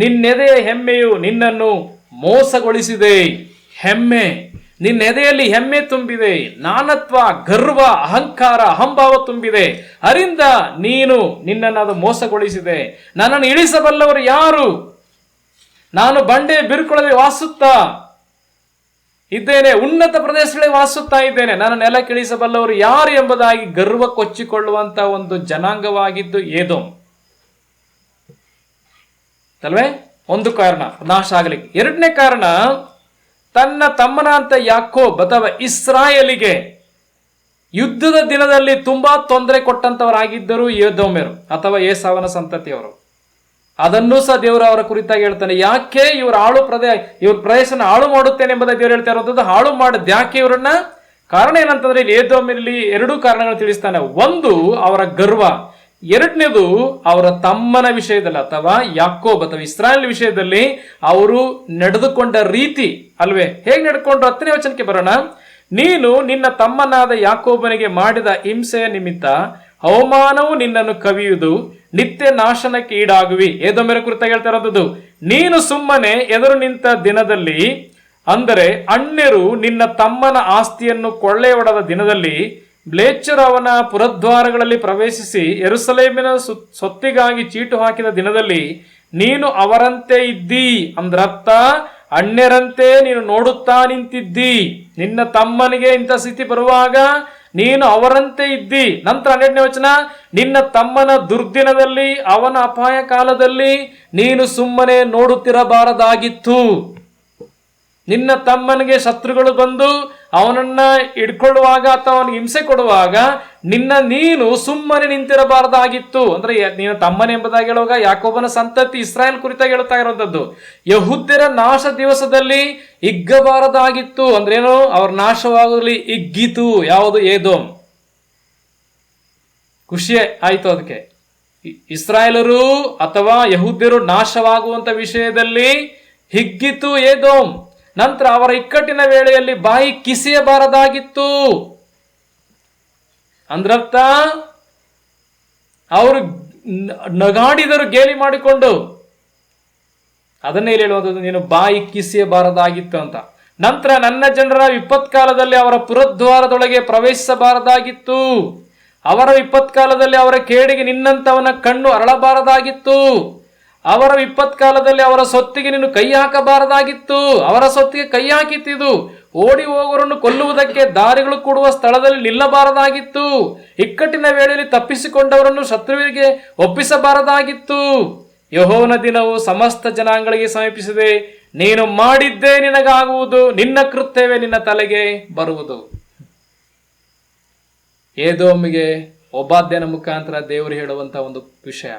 A: ನಿನ್ನೆದೆಯ ಹೆಮ್ಮೆಯು ನಿನ್ನನ್ನು ಮೋಸಗೊಳಿಸಿದೆ. ಹೆಮ್ಮೆ, ನಿನ್ನೆದೆಯಲ್ಲಿ ಹೆಮ್ಮೆ ತುಂಬಿದೆ, ನಾನತ್ವ, ಗರ್ವ, ಅಹಂಕಾರ, ಅಹಂಭಾವ ತುಂಬಿದೆ. ಅದರಿಂದ ನಿನ್ನನ್ನು ಅದು ಮೋಸಗೊಳಿಸಿದೆ. ನನ್ನನ್ನು ಇಳಿಸಬಲ್ಲವರು ಯಾರು? ನಾನು ಬಂಡೆ ಬಿರುಕುಗಳಲ್ಲಿ ವಾಸಿಸುತ್ತಾ ಇದ್ದೇನೆ, ಉನ್ನತ ಪ್ರದೇಶಗಳಲ್ಲಿ ವಾಸಿಸುತ್ತಾ ಇದ್ದೇನೆ, ನಾನು ನೆಲಕ್ಕಿಳಿಸಬಲ್ಲವರು ಯಾರು ಎಂಬುದಾಗಿ ಗರ್ವ ಕೊಚ್ಚಿಕೊಳ್ಳುವಂತ ಒಂದು ಜನಾಂಗವಾಗಿದ್ದು ಏದೋಮ್ ಅಲ್ವೇ? ಒಂದು ಕಾರಣ ನಾಶ ಆಗಲಿಕ್ಕೆ. ಎರಡನೇ ಕಾರಣ, ತನ್ನ ತಮ್ಮನ ಅಂತ ಯಾಕೋಬ್ ಅಥವಾ ಇಸ್ರಾಯೇಲಿಗೆ ಯುದ್ಧದ ದಿನದಲ್ಲಿ ತುಂಬಾ ತೊಂದರೆ ಕೊಟ್ಟಂತವರಾಗಿದ್ದರು ಏದೋಮ್ಯರು ಅಥವಾ ಏಸಾವನ ಸಂತತಿಯವರು. ಅದನ್ನೂ ಸಹ ದೇವರು ಅವರ ಕುರಿತಾಗಿ ಹೇಳ್ತಾನೆ. ಯಾಕೆ ಇವ್ರ ಪ್ರದೇಶನ ಹಾಳು ಮಾಡುತ್ತೇನೆ ಎಂಬುದಾಗಿ ದೇವರು ಹೇಳ್ತಾ ಇರುವಂತದ್ದು. ಹಾಳು ಮಾಡಿದ ಯಾಕೆ ಇವರನ್ನ? ಕಾರಣ ಏನಂತಂದ್ರೆ ಇಲ್ಲಿ ಏದೋಮ್ಯರಲ್ಲಿ 2 ಕಾರಣಗಳು ತಿಳಿಸ್ತಾನೆ. ಒಂದು, ಅವರ ಗರ್ವ. ಎರಡನೇದು ಅವರ ತಮ್ಮನ ವಿಷಯದಲ್ಲಿ ಅಥವಾ ಯಾಕೋಬ್ ಅಥವಾ ಇಸ್ರಾಯೇಲ್ ವಿಷಯದಲ್ಲಿ ಅವರು ನಡೆದುಕೊಂಡ ರೀತಿ ಅಲ್ವೇ, ಹೇಗೆ ನಡ್ಕೊಂಡ್ರು? 10ನೇ ವಚನಕ್ಕೆ ಬರೋಣ. ನೀನು ನಿನ್ನ ತಮ್ಮನಾದ ಯಾಕೋಬನಿಗೆ ಮಾಡಿದ ಹಿಂಸೆಯ ನಿಮಿತ್ತ ಅವಮಾನವು ನಿನ್ನನ್ನು ಕವಿಯುವುದು, ನಿತ್ಯ ನಾಶನಕ್ಕೆ ಈಡಾಗುವಿ. ಏದೋಮ್ಯರ ಕುರಿತಾಗಿ ಹೇಳ್ತಾ ಇರೋದು, ನೀನು ಸುಮ್ಮನೆ ಎದುರು ನಿಂತ ದಿನದಲ್ಲಿ, ಅಂದರೆ ಅನ್ಯರು ನಿನ್ನ ತಮ್ಮನ ಆಸ್ತಿಯನ್ನು ಕೊಳ್ಳೆ ಹೊಡೆದ ದಿನದಲ್ಲಿ, ಬ್ಲೇಚರು ಅವನ ಪುರದ್ವಾರಗಳಲ್ಲಿ ಪ್ರವೇಶಿಸಿ ಯೆರೂಸಲೇಮಿನ ಸೊತ್ತಿಗಾಗಿ ಚೀಟು ಹಾಕಿದ ದಿನದಲ್ಲಿ ನೀನು ಅವರಂತೆ ಇದ್ದಿ. ಅಂದ್ರರ್ಥ ಅನ್ಯರಂತೆ ನೀನು ನೋಡುತ್ತಾ ನಿಂತಿದ್ದಿ. ನಿನ್ನ ತಮ್ಮನಿಗೆ ಇಂಥ ಸ್ಥಿತಿ ಬರುವಾಗ ನೀನು ಅವರಂತೆ ಇದ್ದಿ. ನಂತರ 12ನೇ ವಚನ, ನಿನ್ನ ತಮ್ಮನ ದುರ್ದಿನದಲ್ಲಿ ಅವನ ಅಪಾಯ ಕಾಲದಲ್ಲಿ ನೀನು ಸುಮ್ಮನೆ ನೋಡುತ್ತಿರಬಾರದಾಗಿತ್ತು. ನಿನ್ನ ತಮ್ಮನಿಗೆ ಶತ್ರುಗಳು ಬಂದು ಅವನನ್ನ ಹಿಡ್ಕೊಳ್ಳುವಾಗ ಅಥವಾ ಅವನಿಗೆ ಹಿಂಸೆ ಕೊಡುವಾಗ ನೀನು ಸುಮ್ಮನೆ ನಿಂತಿರಬಾರದಾಗಿತ್ತು. ಅಂದ್ರೆ ನೀನು ತಮ್ಮನ ಎಂಬುದಾಗಿ ಹೇಳುವಾಗ ಯಾಕೋಬನ ಸಂತತಿ ಇಸ್ರಾಯೇಲ್ ಕುರಿತಾಗಿ ಹೇಳ್ತಾ ಇರುವಂತದ್ದು. ಯಹೂದ್ಯರ ನಾಶ ದಿವಸದಲ್ಲಿ ಹಿಗ್ಗಬಾರದಾಗಿತ್ತು. ಅಂದ್ರೇನು? ಅವ್ರ ನಾಶವಾಗಲಿ ಹಿಗ್ಗಿತು. ಯಾವುದು? ಏದೋಮ್. ಖುಷಿ ಆಯ್ತು ಅದಕ್ಕೆ. ಇಸ್ರಾಯೇಲರು ಅಥವಾ ಯಹೂದ್ಯರು ನಾಶವಾಗುವಂತ ವಿಷಯದಲ್ಲಿ ಹಿಗ್ಗಿತು ಏದೋಮ್. ನಂತರ ಅವರ ಇಕ್ಕಟ್ಟಿನ ವೇಳೆಯಲ್ಲಿ ಬಾಯಿ ಕಿಸಿಯಬಾರದಾಗಿತ್ತು. ಅಂದ್ರರ್ಥ ಅವರು ನಗಾಡಿದರು ಗೇಲಿ ಮಾಡಿಕೊಂಡು. ಅದನ್ನೇ ಹೇಳುವುದು, ನೀನು ಬಾಯಿ ಕಿಸಿಯಬಾರದಾಗಿತ್ತು ಅಂತ. ನಂತರ ನನ್ನ ಜನರ ವಿಪತ್ಕಾಲದಲ್ಲಿ ಅವರ ಪುರದ್ವಾರದೊಳಗೆ ಪ್ರವೇಶಿಸಬಾರದಾಗಿತ್ತು. ಅವರ ವಿಪತ್ಕಾಲದಲ್ಲಿ ಅವರ ಕೇಡಿಗೆ ನಿನ್ನಂತವನ ಕಣ್ಣು ಅರಳಬಾರದಾಗಿತ್ತು. ಅವರ ವಿಪತ್ಕಾಲದಲ್ಲಿ ಅವರ ಸೊತ್ತಿಗೆ ನೀನು ಕೈ ಹಾಕಬಾರದಾಗಿತ್ತು. ಅವರ ಸೊತ್ತಿಗೆ ಕೈ ಹಾಕಿತ್ತಿದು. ಓಡಿ ಹೋಗುವವರನ್ನು ಕೊಲ್ಲುವುದಕ್ಕೆ ದಾರಿಗಳು ಕೂಡುವ ಸ್ಥಳದಲ್ಲಿ ನಿಲ್ಲಬಾರದಾಗಿತ್ತು. ಇಕ್ಕಟ್ಟಿನ ವೇಳೆಯಲ್ಲಿ ತಪ್ಪಿಸಿಕೊಂಡವರನ್ನು ಶತ್ರುವಿಗೆ ಒಪ್ಪಿಸಬಾರದಾಗಿತ್ತು. ಯೆಹೋವನ ದಿನವು ಸಮಸ್ತ ಜನಾಂಗಗಳಿಗೆ ಸಮೀಪಿಸಿದೆ. ನೀನು ಮಾಡಿದ್ದೇ ನಿನಗಾಗುವುದು, ನಿನ್ನ ಕೃತ್ಯವೇ ನಿನ್ನ ತಲೆಗೆ ಬರುವುದು. ಏದೋಮಿಗೆ ಒಬಾದ್ಯನ ಮುಖಾಂತರ ದೇವರು ಹೇಳುವಂತ ಒಂದು ವಿಷಯ.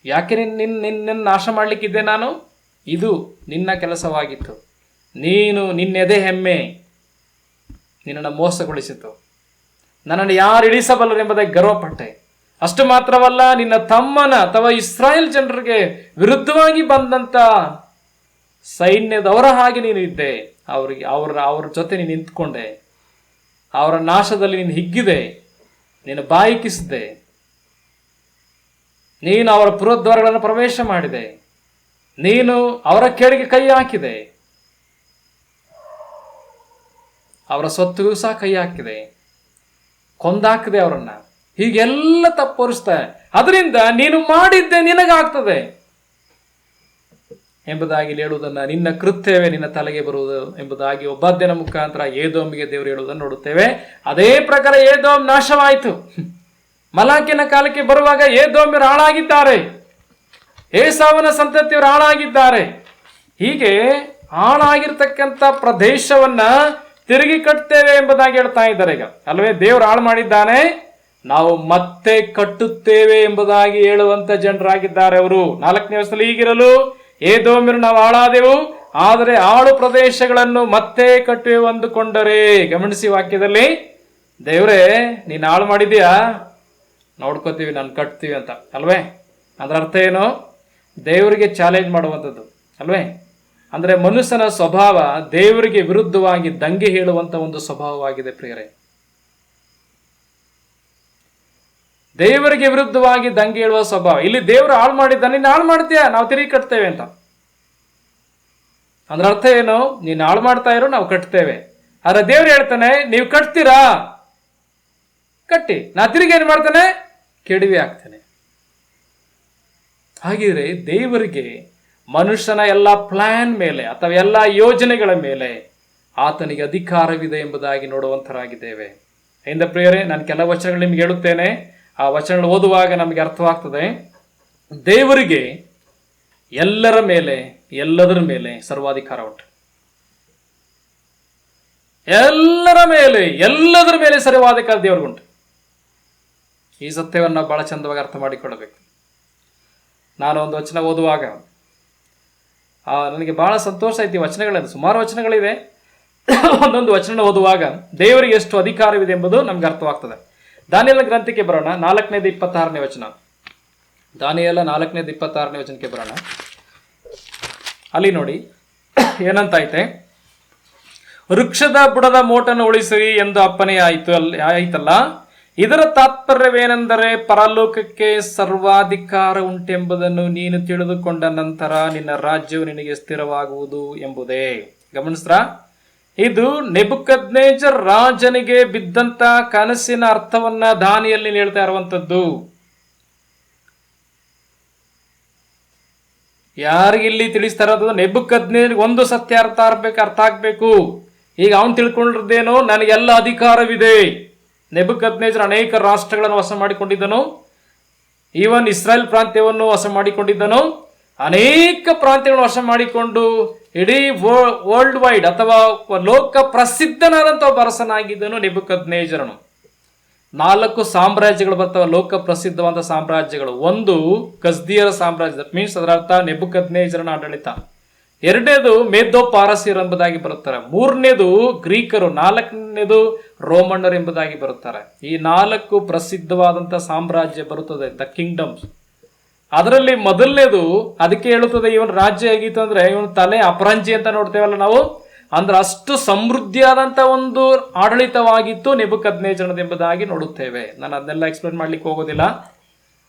A: ಯಾಕೆ ನಿನ್ನ ನಾಶ ಮಾಡ್ಲಿಕ್ಕಿದ್ದೆ ನಾನು? ಇದು ನಿನ್ನ ಕೆಲಸವಾಗಿತ್ತು. ನಿನ್ನೆದೆ ಹೆಮ್ಮೆ ನಿನ್ನನ್ನು ಮೋಸಗೊಳಿಸಿತು. ನನ್ನನ್ನು ಯಾರು ಇಳಿಸಬಲ್ಲರೆಂಬುದಾಗಿ ಗರ್ವಪಟ್ಟೆ. ಅಷ್ಟು ಮಾತ್ರವಲ್ಲ, ನಿನ್ನ ತಮ್ಮನ ಅಥವಾ ಇಸ್ರಾಯೇಲ್ ಜನರಿಗೆ ವಿರುದ್ಧವಾಗಿ ಬಂದಂತ ಸೈನ್ಯದವರ ಹಾಗೆ ನೀನು ಇದ್ದೆ. ಅವ್ರ ಜೊತೆ ನೀನು ನಿಂತ್ಕೊಂಡೆ. ಅವರ ನಾಶದಲ್ಲಿ ನೀನು ಹಿಗ್ಗಿದೆ. ನೀನು ಬಾಯಿಕಿಸಿದೆ. ನೀನು ಅವರ ಪುರದ್ವಾರಗಳನ್ನು ಪ್ರವೇಶ ಮಾಡಿದೆ. ನೀನು ಅವರ ಕೆಳಗೆ ಕೈ ಹಾಕಿದೆ. ಅವರ ಸೊತ್ತಿಗೂ ಸಹ ಕೈ ಹಾಕಿದೆ. ಕೊಂದಾಕಿದೆ ಅವರನ್ನ. ಹೀಗೆಲ್ಲ ತಪ್ಪೋರಿಸ್ತಾರೆ. ಅದರಿಂದ ನೀನು ಮಾಡಿದ್ದೆ ನಿನಗಾಗ್ತದೆ ಎಂಬುದಾಗಿ ಹೇಳುವುದನ್ನ, ನಿನ್ನ ಕೃತ್ಯವೇ ನಿನ್ನ ತಲೆಗೆ ಬರುವುದು ಎಂಬುದಾಗಿ ಒಬ್ಬಾದ್ಯನ ಮುಖಾಂತರ ಏದೋಮಿಗೆ ದೇವರು ಹೇಳುವುದನ್ನು ನೋಡುತ್ತೇವೆ. ಅದೇ ಪ್ರಕಾರ ಏದೋಮ್ ನಾಶವಾಯಿತು. ಮಲಾಕಿನ ಕಾಲಕ್ಕೆ ಬರುವಾಗ ಏದೋಮ್ಯರು ಹಾಳಾಗಿದ್ದಾರೆ. ಏಸಾವನ ಸಂತತಿಯವರು ಹಾಳಾಗಿದ್ದಾರೆ. ಹೀಗೆ ಹಾಳಾಗಿರ್ತಕ್ಕಂಥ ಪ್ರದೇಶವನ್ನ ತಿರುಗಿ ಕಟ್ತೇವೆ ಎಂಬುದಾಗಿ ಹೇಳ್ತಾ ಇದ್ದಾರೆ. ಈಗ ಅಲ್ವೇ, ದೇವರು ಹಾಳು ಮಾಡಿದ್ದಾನೆ, ನಾವು ಮತ್ತೆ ಕಟ್ಟುತ್ತೇವೆ ಎಂಬುದಾಗಿ ಹೇಳುವಂತ ಜನರಾಗಿದ್ದಾರೆ ಅವರು. 4ನೇ ವರ್ಷದಲ್ಲಿ ಹೀಗಿರಲು ಏದೋಮ್ಯರು ನಾವು ಹಾಳಾದೆವು, ಆದರೆ ಹಾಳು ಪ್ರದೇಶಗಳನ್ನು ಮತ್ತೆ ಕಟ್ಟುವೆವು ಅಂದುಕೊಂಡರೆ. ಗಮನಿಸಿ ವಾಕ್ಯದಲ್ಲಿ, ದೇವರೇ ನೀನು ಹಾಳು ಮಾಡಿದ್ಯಾ, ನೋಡ್ಕೋತೀವಿ, ನಾನು ಕಟ್ತೀವಿ ಅಂತ ಅಲ್ವೇ. ಅದರ ಅರ್ಥ ಏನು? ದೇವರಿಗೆ ಚಾಲೆಂಜ್ ಮಾಡುವಂಥದ್ದು ಅಲ್ವೇ. ಅಂದ್ರೆ ಮನುಷ್ಯನ ಸ್ವಭಾವ ದೇವರಿಗೆ ವಿರುದ್ಧವಾಗಿ ದಂಗೆ ಹೇಳುವಂತ ಒಂದು ಸ್ವಭಾವವಾಗಿದೆ ಪ್ರಿಯರೇ. ದೇವರಿಗೆ ವಿರುದ್ಧವಾಗಿ ದಂಗೆ ಹೇಳುವ ಸ್ವಭಾವ. ಇಲ್ಲಿ ದೇವರು ಹಾಳು ಮಾಡಿದ್ದಾನೆ, ನೀನು ಹಾಳು ಮಾಡ್ತೀಯಾ, ನಾವು ತಿರುಗಿ ಕಟ್ತೇವೆ ಅಂತ. ಅದ್ರ ಅರ್ಥ ಏನು? ನೀನು ಹಾಳು ಮಾಡ್ತಾ ಇರೋ, ನಾವು ಕಟ್ತೇವೆ. ಆದ್ರೆ ದೇವ್ರು ಹೇಳ್ತಾನೆ, ನೀವು ಕಟ್ತೀರಾ, ಕಟ್ಟಿ, ನಾ ತಿರುಗಿ ಏನ್ ಮಾಡ್ತಾನೆ? ಕೆಡವಿ ಆಗ್ತಾನೆ. ಹಾಗಿದ್ರೆ ದೇವರಿಗೆ ಮನುಷ್ಯನ ಎಲ್ಲ ಪ್ಲಾನ್ ಮೇಲೆ ಅಥವಾ ಎಲ್ಲ ಯೋಜನೆಗಳ ಮೇಲೆ ಆತನಿಗೆ ಅಧಿಕಾರವಿದೆ ಎಂಬುದಾಗಿ ನೋಡುವಂತರಾಗಿದ್ದೇವೆ. ಇಂದ ಪ್ರಿಯರೇ, ನಾನು ಕೆಲವು ವಚನಗಳು ನಿಮ್ಗೆ ಹೇಳುತ್ತೇನೆ. ಆ ವಚನಗಳು ಓದುವಾಗ ನಮಗೆ ಅರ್ಥವಾಗ್ತದೆ. ದೇವರಿಗೆ ಎಲ್ಲರ ಮೇಲೆ, ಎಲ್ಲದರ ಮೇಲೆ ಸರ್ವಾಧಿಕಾರ ಉಂಟು. ಎಲ್ಲದರ ಮೇಲೆ ಸರ್ವಾಧಿಕಾರ ದೇವರಿಗುಂಟು. ಈ ಸತ್ಯವನ್ನು ನಾವು ಬಹಳ ಚಂದವಾಗಿ ಅರ್ಥ ಮಾಡಿಕೊಳ್ಳಬೇಕು. ನಾನು ಒಂದು ವಚನ ಓದುವಾಗ ನನಗೆ ಬಹಳ ಸಂತೋಷ ಐತಿ. ವಚನಗಳಿದೆ, ಸುಮಾರು ವಚನಗಳಿವೆ. ಒಂದೊಂದು ವಚನ ಓದುವಾಗ ದೇವರಿಗೆ ಎಷ್ಟು ಅಧಿಕಾರವಿದೆ ಎಂಬುದು ನಮ್ಗೆ ಅರ್ಥವಾಗ್ತದೆ. ದಾನಿಯೇಲ ಗ್ರಂಥಕ್ಕೆ ಬರೋಣ, 4:26 ವಚನ. ದಾನಿಯೇಲ 4:26 ವಚನಕ್ಕೆ ಬರೋಣ. ಅಲ್ಲಿ ನೋಡಿ ಏನಂತೈತೆ, ವೃಕ್ಷದ ಬುಡದ ಮೋಟನ್ನು ಉಳಿಸಿರಿ ಎಂದು ಅಪ್ಪಣೆ ಆಯ್ತಲ್ಲ. ಇದರ ತಾತ್ಪರ್ಯವೇನೆಂದರೆ ಪರಲೋಕಕ್ಕೆ ಸರ್ವಾಧಿಕಾರ ಉಂಟೆಂಬುದನ್ನು ನೀನು ತಿಳಿದುಕೊಂಡ ನಂತರ ನಿನ್ನ ರಾಜ್ಯವು ನಿನಗೆ ಸ್ಥಿರವಾಗುವುದು ಎಂಬುದೇ. ಗಮನಿಸ್ರ, ಇದು ನೆಬೂಕದ್ನೆಚ್ಚರ್ ರಾಜನಿಗೆ ಬಿದ್ದಂತ ಕನಸಿನ ಅರ್ಥವನ್ನ ದಾನಿಯಲ್ಲಿ ಹೇಳ್ತಾ ಇರುವಂತದ್ದು. ಯಾರಿಗಿಲ್ಲಿ ತಿಳಿಸ್ತಾ ಇರೋದು, ನೆಬೂಕದ್ನೆಚ್ಚರ್ ಒಂದು ಸತ್ಯ ಅರ್ಥ ಆಗ್ಬೇಕು. ಈಗ ಅವನು ತಿಳ್ಕೊಂಡಿದ್ದೇನೋ ನನಗೆಲ್ಲ ಅಧಿಕಾರವಿದೆ. ನೆಬೂಕದ್ನೆಚ್ಚರ್ ಅನೇಕ ರಾಷ್ಟ್ರಗಳನ್ನು ವಶ ಮಾಡಿಕೊಂಡಿದ್ದನು, ಈವನ್ ಇಸ್ರಾಯೇಲ್ ಪ್ರಾಂತ್ಯವನ್ನು ವಶ ಮಾಡಿಕೊಂಡಿದ್ದನು, ಅನೇಕ ಪ್ರಾಂತ್ಯಗಳನ್ನು ವಶ ಮಾಡಿಕೊಂಡು ಇಡೀ ವರ್ಲ್ಡ್ ವೈಡ್ ಅಥವಾ ಲೋಕ ಪ್ರಸಿದ್ಧನಾದಂತಹ ಒಬ್ಬ ಅರಸನಾಗಿದ್ದನು ನೆಬೂಕದ್ನೆಚ್ಚರನು. 4 ಸಾಮ್ರಾಜ್ಯಗಳು ಬರ್ತವೆ, ಲೋಕ ಪ್ರಸಿದ್ಧವಾದ ಸಾಮ್ರಾಜ್ಯಗಳು. ಒಂದು ಕಸ್ದಿಯರ ಸಾಮ್ರಾಜ್ಯ, ದಟ್ ಮೀನ್ಸ್ ಅದರ ಅರ್ಥ ನೆಬೂಕದ್ನೆಚ್ಚರನ ಆಡಳಿತ. 2ನೇದು ಮೇದೋ ಪಾರಸಿಯರು ಎಂಬುದಾಗಿ ಬರುತ್ತಾರೆ. 3ನೇದು ಗ್ರೀಕರು, 4ನೇದು ರೋಮನ್ನರು ಎಂಬುದಾಗಿ ಬರುತ್ತಾರೆ. ಈ 4 ಪ್ರಸಿದ್ಧವಾದಂತಹ ಸಾಮ್ರಾಜ್ಯ ಬರುತ್ತದೆ, ದ ಕಿಂಗ್ಡಮ್ಸ್. ಅದರಲ್ಲಿ ಮೊದಲನೇದು, ಅದಕ್ಕೆ ಹೇಳುತ್ತದೆ ಇವನ್ ರಾಜ್ಯ ಹೇಗಿತ್ತು ಅಂದ್ರೆ ಇವನ್ ತಲೆ ಅಪರಂಜಿ ಅಂತ ನೋಡ್ತೇವಲ್ಲ ನಾವು, ಅಂದ್ರೆ ಅಷ್ಟು ಸಮೃದ್ಧಿಯಾದಂತ ಒಂದು ಆಡಳಿತವಾಗಿತ್ತು ನೆಬೂಕದ್ನೆಚ್ಚರನದು ಎಂಬುದಾಗಿ ನೋಡುತ್ತೇವೆ. ನಾನು ಅದನ್ನೆಲ್ಲ ಎಕ್ಸ್ಪ್ಲೇನ್ ಮಾಡ್ಲಿಕ್ಕೆ ಹೋಗೋದಿಲ್ಲ.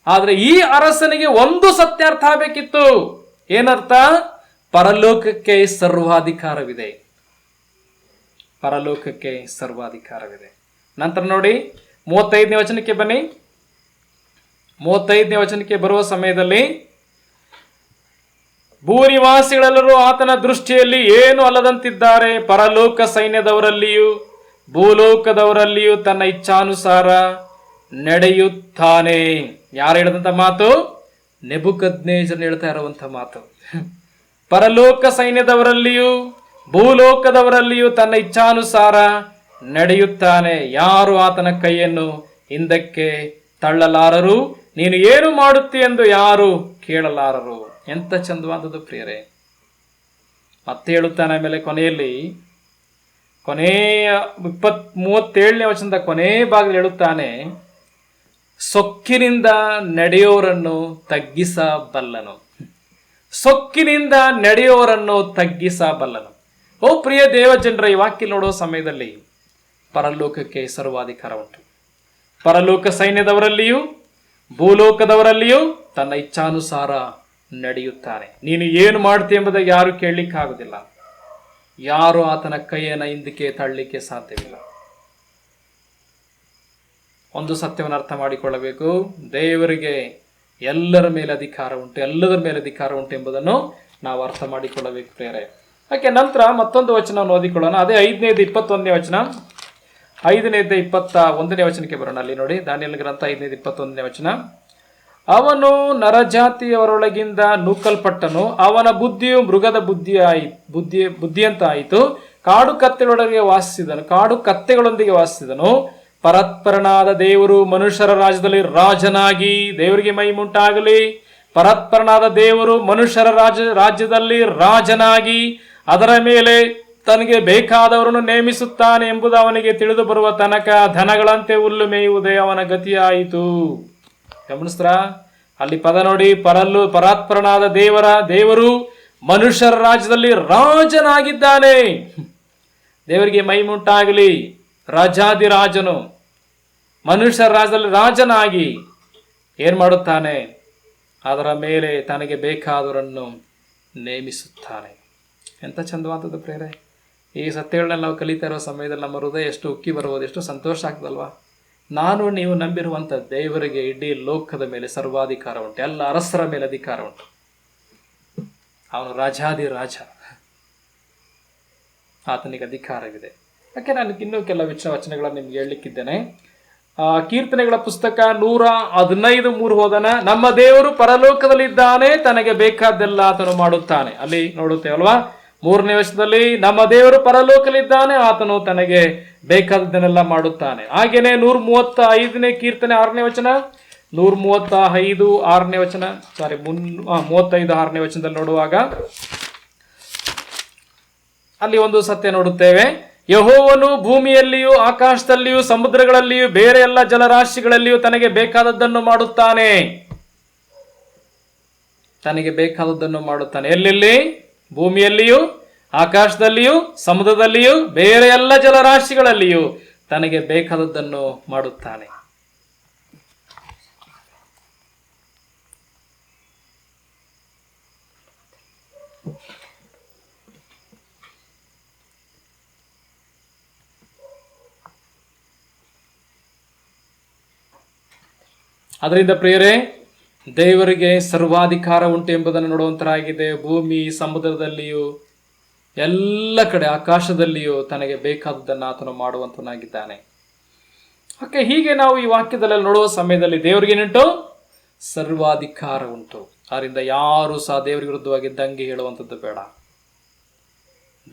A: ಆದ್ರೆ ಈ ಅರಸನಿಗೆ ಒಂದು ಸತ್ಯಾರ್ಥ ಆಗಬೇಕಿತ್ತು. ಏನರ್ಥ? ಪರಲೋಕಕ್ಕೆ ಸರ್ವಾಧಿಕಾರವಿದೆ, ಪರಲೋಕಕ್ಕೆ ಸರ್ವಾಧಿಕಾರವಿದೆ. ನಂತರ ನೋಡಿ 35ನೇ ವಚನಕ್ಕೆ ಬನ್ನಿ. 35ನೇ ವಚನಕ್ಕೆ ಬರುವ ಸಮಯದಲ್ಲಿ, ಭೂನಿವಾಸಿಗಳೆಲ್ಲರೂ ಆತನ ದೃಷ್ಟಿಯಲ್ಲಿ ಏನು ಅಲ್ಲದಂತಿದ್ದಾರೆ, ಪರಲೋಕ ಸೈನ್ಯದವರಲ್ಲಿಯೂ ಭೂಲೋಕದವರಲ್ಲಿಯೂ ತನ್ನ ಇಚ್ಛಾನುಸಾರ ನಡೆಯುತ್ತಾನೆ. ಯಾರು ಹೇಳಿದಂತ ಮಾತು? ನೆಬೂಕದ್ನೆಚ್ಚರ್ ಹೇಳ್ತಾ ಇರುವಂತ ಮಾತು. ಪರಲೋಕ ಸೈನ್ಯದವರಲ್ಲಿಯೂ ಭೂಲೋಕದವರಲ್ಲಿಯೂ ತನ್ನ ಇಚ್ಛಾನುಸಾರ ನಡೆಯುತ್ತಾನೆ. ಯಾರು ಆತನ ಕೈಯನ್ನು ಹಿಂದಕ್ಕೆ ತಳ್ಳಲಾರರು, ನೀನು ಏನು ಮಾಡುತ್ತಿ ಎಂದು ಯಾರು ಕೇಳಲಾರರು. ಎಂತ ಚಂದವಾದದ್ದು ಪ್ರಿಯರೇ. ಮತ್ತೆ ಹೇಳುತ್ತಾನೆ ಆಮೇಲೆ ಕೊನೆಯಲ್ಲಿ, ಕೊನೆಯ 37ನೇ ವಚನದ ಕೊನೆ ಭಾಗದಲ್ಲಿ ಹೇಳುತ್ತಾನೆ, ಸೊಕ್ಕಿನಿಂದ ನಡೆಯೋರನ್ನು ತಗ್ಗಿಸಬಲ್ಲನು, ಸೊಕ್ಕಿನಿಂದ ನಡೆಯೋರನ್ನು ತಗ್ಗಿಸಬಲ್ಲನು. ಓ ಪ್ರಿಯ ದೇವಜನರ, ಈ ವಾಕ್ಯ ನೋಡುವ ಸಮಯದಲ್ಲಿ ಪರಲೋಕಕ್ಕೆ ಸರ್ವಾಧಿಕಾರ ಉಂಟು. ಪರಲೋಕ ಸೈನ್ಯದವರಲ್ಲಿಯೂ ಭೂಲೋಕದವರಲ್ಲಿಯೂ ತನ್ನ ಇಚ್ಛಾನುಸಾರ ನಡೆಯುತ್ತಾನೆ. ನೀನು ಏನು ಮಾಡ್ತೀಯ ಎಂಬುದಾಗಿ ಯಾರು ಕೇಳಲಿಕ್ಕೆ ಆಗುದಿಲ್ಲ. ಯಾರು ಆತನ ಕೈಯನ್ನು ಹಿಂದಕ್ಕೆ ತಳ್ಳಲಿಕ್ಕೆ ಸಾಧ್ಯವಿಲ್ಲ. ಒಂದು ಸತ್ಯವನ್ನು ಅರ್ಥ ಮಾಡಿಕೊಳ್ಳಬೇಕು, ದೇವರಿಗೆ ಎಲ್ಲರ ಮೇಲೆ ಅಧಿಕಾರ ಉಂಟು, ಎಲ್ಲದರ ಮೇಲೆ ಅಧಿಕಾರ ಉಂಟು ಎಂಬುದನ್ನು ನಾವು ಅರ್ಥ ಮಾಡಿಕೊಳ್ಳಬೇಕು ಪ್ರಿಯರೇ. ಯಾಕೆ ನಂತರ ಮತ್ತೊಂದು ವಚನವನ್ನು ಓದಿಕೊಳ್ಳೋಣ. ಅದೇ 5ನೇದು 21ನೇ ವಚನ, 5ನೇದು 21ನೇ ವಚನಕ್ಕೆ ಬರೋಣ. ಅಲ್ಲಿ ನೋಡಿ, ದಾನಿಯೇಲ ಗ್ರಂಥ 5ನೇದು 21ನೇ ವಚನ. ಅವನು ನರಜಾತಿಯವರೊಳಗಿಂದ ನೂಕಲ್ಪಟ್ಟನು, ಅವನ ಬುದ್ಧಿಯು ಮೃಗದ ಬುದ್ಧಿಯಂತ ಆಯಿತು. ಕಾಡು ಕತ್ತೆಗಳೊಂದಿಗೆ ವಾಸಿಸಿದನು. ಪರಾತ್ಪರನಾದ ದೇವರು ಮನುಷ್ಯರ ರಾಜ್ಯದಲ್ಲಿ ರಾಜನಾಗಿ, ದೇವರಿಗೆ ಮಹಿಮುಂಟಾಗಲಿ, ಪರಾತ್ಪರನಾದ ದೇವರು ಮನುಷ್ಯರ ರಾಜ್ಯದಲ್ಲಿ ರಾಜನಾಗಿ ಅದರ ಮೇಲೆ ತನಗೆ ಬೇಕಾದವರನ್ನು ನೇಮಿಸುತ್ತಾನೆ ಎಂಬುದು ಅವನಿಗೆ ತಿಳಿದು ಬರುವ ತನಕ ಧನಗಳಂತೆ ಹುಲ್ಲು ಮೇಯುವುದೇ ಅವನ ಗತಿಯಾಯಿತು. ಗಮನಿಸ್ತ್ರ, ಅಲ್ಲಿ ಪದ ನೋಡಿ, ಪರಾತ್ಪರನಾದ ದೇವರು ಮನುಷ್ಯರ ರಾಜ್ಯದಲ್ಲಿ ರಾಜನಾಗಿದ್ದಾನೆ. ದೇವರಿಗೆ ಮಹಿಮುಂಟಾಗಲಿ. ರಾಜಾದಿರಾಜನು ಮನುಷ್ಯರ ರಾಜ್ಯದಲ್ಲಿ ರಾಜನಾಗಿ ಏನ್ ಮಾಡುತ್ತಾನೆ? ಅದರ ಮೇಲೆ ತನಗೆ ಬೇಕಾದವರನ್ನು ನೇಮಿಸುತ್ತಾನೆ. ಎಂತ ಚಂದವಾದದ್ದು ಪ್ರೇರೆ. ಈ ಸತ್ಯಗಳನ್ನ ನಾವು ಕಲಿತಾ ಇರೋ ಸಮಯದಲ್ಲಿ ನಮ್ಮ ಹೃದಯ ಎಷ್ಟು ಉಕ್ಕಿ ಬರುವುದು, ಎಷ್ಟು ಸಂತೋಷ ಆಗ್ತದಲ್ವಾ? ನಾನು ನೀವು ನಂಬಿರುವಂಥ ದೇವರಿಗೆ ಇಡೀ ಲೋಕದ ಮೇಲೆ ಸರ್ವಾಧಿಕಾರ ಉಂಟು, ಎಲ್ಲ ಅರಸರ ಮೇಲೆ ಅಧಿಕಾರ ಉಂಟು. ಅವನು ರಾಜಾದಿ ರಾಜ, ಆತನಿಗೆ ಅಧಿಕಾರವಿದೆ. ಯಾಕೆ ನಾನು ಇನ್ನೂ ಕೆಲವು ವಚನಗಳನ್ನು ನಿಮ್ಗೆ ಹೇಳಲಿಕ್ಕಿದ್ದೇನೆ. ಕೀರ್ತನೆಗಳ ಪುಸ್ತಕ 115:3 ಹೋದನ, ನಮ್ಮ ದೇವರು ಪರಲೋಕದಲ್ಲಿದ್ದಾನೆ, ತನಗೆ ಬೇಕಾದ್ದೆಲ್ಲ ಆತನು ಮಾಡುತ್ತಾನೆ. ಅಲ್ಲಿ ನೋಡುತ್ತೇವಲ್ವಾ, 3ನೇ ವಚನದಲ್ಲಿ ನಮ್ಮ ದೇವರು ಪರಲೋಕದಲ್ಲಿದ್ದಾನೆ, ಆತನು ತನಗೆ ಬೇಕಾದದ್ದನ್ನೆಲ್ಲ ಮಾಡುತ್ತಾನೆ. ಹಾಗೇನೆ 135ನೇ ಕೀರ್ತನೆ 6ನೇ ವಚನ, 135 6ನೇ ವಚನ, 35 6ನೇ ವಚನದಲ್ಲಿ ನೋಡುವಾಗ ಅಲ್ಲಿ ಒಂದು ಸತ್ಯ ನೋಡುತ್ತೇವೆ. ಯೆಹೋವನು ಭೂಮಿಯಲ್ಲಿಯೂ ಆಕಾಶದಲ್ಲಿಯೂ ಸಮುದ್ರಗಳಲ್ಲಿಯೂ ಬೇರೆ ಎಲ್ಲ ಜಲರಾಶಿಗಳಲ್ಲಿಯೂ ತನಗೆ ಬೇಕಾದದ್ದನ್ನು ಮಾಡುತ್ತಾನೆ. ತನಗೆ ಬೇಕಾದದ್ದನ್ನು ಮಾಡುತ್ತಾನೆ. ಎಲ್ಲೆಲ್ಲಿ? ಭೂಮಿಯಲ್ಲಿಯೂ ಆಕಾಶದಲ್ಲಿಯೂ ಸಮುದ್ರದಲ್ಲಿಯೂ ಬೇರೆ ಎಲ್ಲ ಜಲರಾಶಿಗಳಲ್ಲಿಯೂ ತನಗೆ ಬೇಕಾದದ್ದನ್ನು ಮಾಡುತ್ತಾನೆ. ಅದರಿಂದ ಪ್ರಿಯರೇ, ದೇವರಿಗೆ ಸರ್ವಾಧಿಕಾರ ಉಂಟು ಎಂಬುದನ್ನು ನೋಡುವಂತರಾಗಿದೆ. ಭೂಮಿ, ಸಮುದ್ರದಲ್ಲಿಯೂ ಎಲ್ಲ ಕಡೆ ಆಕಾಶದಲ್ಲಿಯೂ ತನಗೆ ಬೇಕಾದದ್ದನ್ನು ಆತನು ಮಾಡುವಂತನಾಗಿದ್ದಾನೆ. ಓಕೆ, ಹೀಗೆ ನಾವು ಈ ವಾಕ್ಯದಲ್ಲಿ ನೋಡುವ ಸಮಯದಲ್ಲಿ ದೇವರಿಗೇನುಂಟು? ಸರ್ವಾಧಿಕಾರ ಉಂಟು. ಆದ್ದರಿಂದ ಯಾರು ಸಹ ದೇವರಿಗೆ ವಿರುದ್ಧವಾಗಿ ದಂಗೆ ಹೇಳುವಂಥದ್ದು ಬೇಡ.